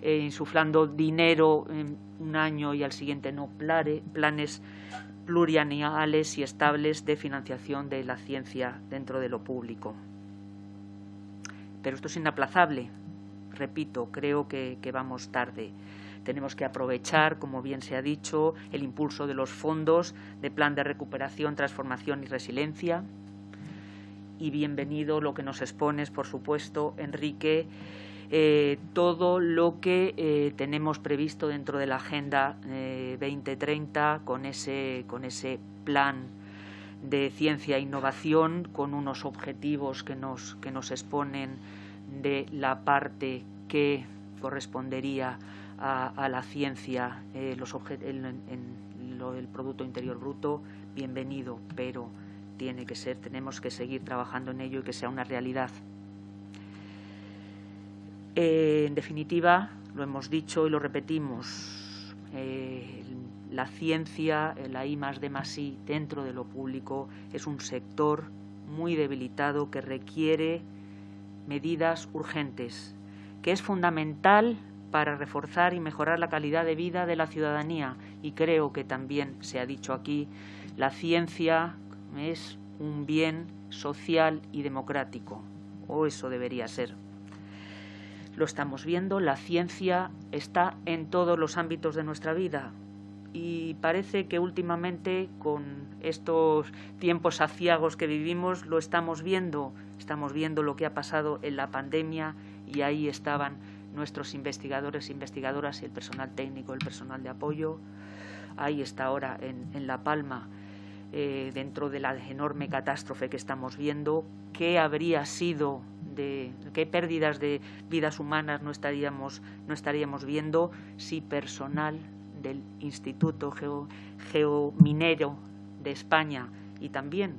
insuflando dinero en un año y al siguiente no, planes plurianuales y estables de financiación de la ciencia dentro de lo público. Pero esto es inaplazable. Repito, creo que vamos tarde. Tenemos que aprovechar, como bien se ha dicho, el impulso de los fondos de Plan de Recuperación, Transformación y Resiliencia. Y bienvenido lo que nos expones, por supuesto, Enrique, todo lo que tenemos previsto dentro de la Agenda 2030 con ese plan de ciencia e innovación, con unos objetivos que nos exponen de la parte que correspondería a la ciencia, el Producto Interior Bruto. Bienvenido, pero tenemos que seguir trabajando en ello y que sea una realidad. En definitiva, lo hemos dicho y lo repetimos, la ciencia, la I+D+I dentro de lo público es un sector muy debilitado que requiere medidas urgentes, que es fundamental para reforzar y mejorar la calidad de vida de la ciudadanía. Y creo que también se ha dicho aquí, la ciencia es un bien social y democrático, o eso debería ser. Lo estamos viendo, la ciencia está en todos los ámbitos de nuestra vida. y parece que últimamente, con estos tiempos aciagos que vivimos, lo estamos viendo lo que ha pasado en la pandemia, y ahí estaban nuestros investigadores e investigadoras y el personal técnico, el personal de apoyo. Ahí está ahora en La Palma, dentro de la enorme catástrofe que estamos viendo. ¿Qué habría sido qué pérdidas de vidas humanas no estaríamos viendo si personal del Instituto Geominero de España, y también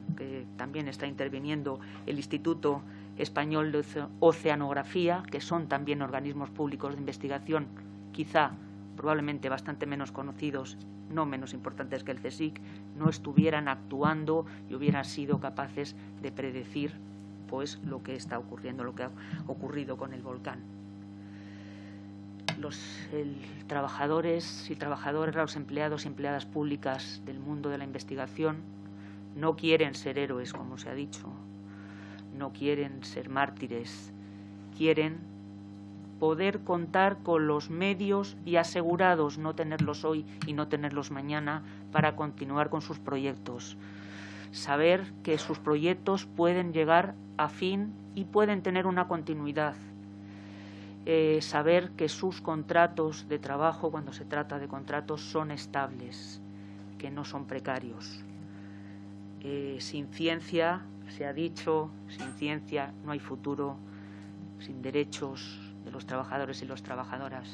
está interviniendo el Instituto Español de Oceanografía, que son también organismos públicos de investigación, probablemente bastante menos conocidos, no menos importantes que el CSIC, no estuvieran actuando y hubieran sido capaces de predecir pues lo que está ocurriendo, lo que ha ocurrido con el volcán. Los trabajadores y trabajadoras, los empleados y empleadas públicas del mundo de la investigación no quieren ser héroes, como se ha dicho, no quieren ser mártires, quieren poder contar con los medios y asegurados, no tenerlos hoy y no tenerlos mañana, para continuar con sus proyectos. Saber que sus proyectos pueden llegar a fin y pueden tener una continuidad. Saber que sus contratos de trabajo, cuando se trata de contratos, son estables, que no son precarios. Sin ciencia, se ha dicho, sin ciencia no hay futuro, sin derechos de los trabajadores y las trabajadoras,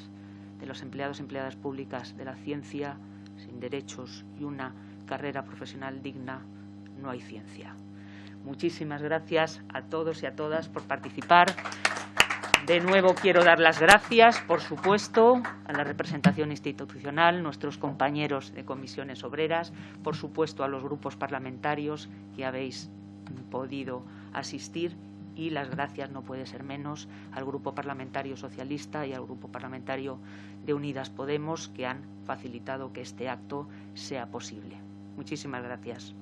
de los empleados y empleadas públicas de la ciencia, sin derechos y una carrera profesional digna, no hay ciencia. Muchísimas gracias a todos y a todas por participar. De nuevo quiero dar las gracias, por supuesto, a la representación institucional, nuestros compañeros de comisiones obreras, por supuesto a los grupos parlamentarios que habéis podido asistir, y las gracias, no puede ser menos, al Grupo Parlamentario Socialista y al Grupo Parlamentario de Unidas Podemos, que han facilitado que este acto sea posible. Muchísimas gracias.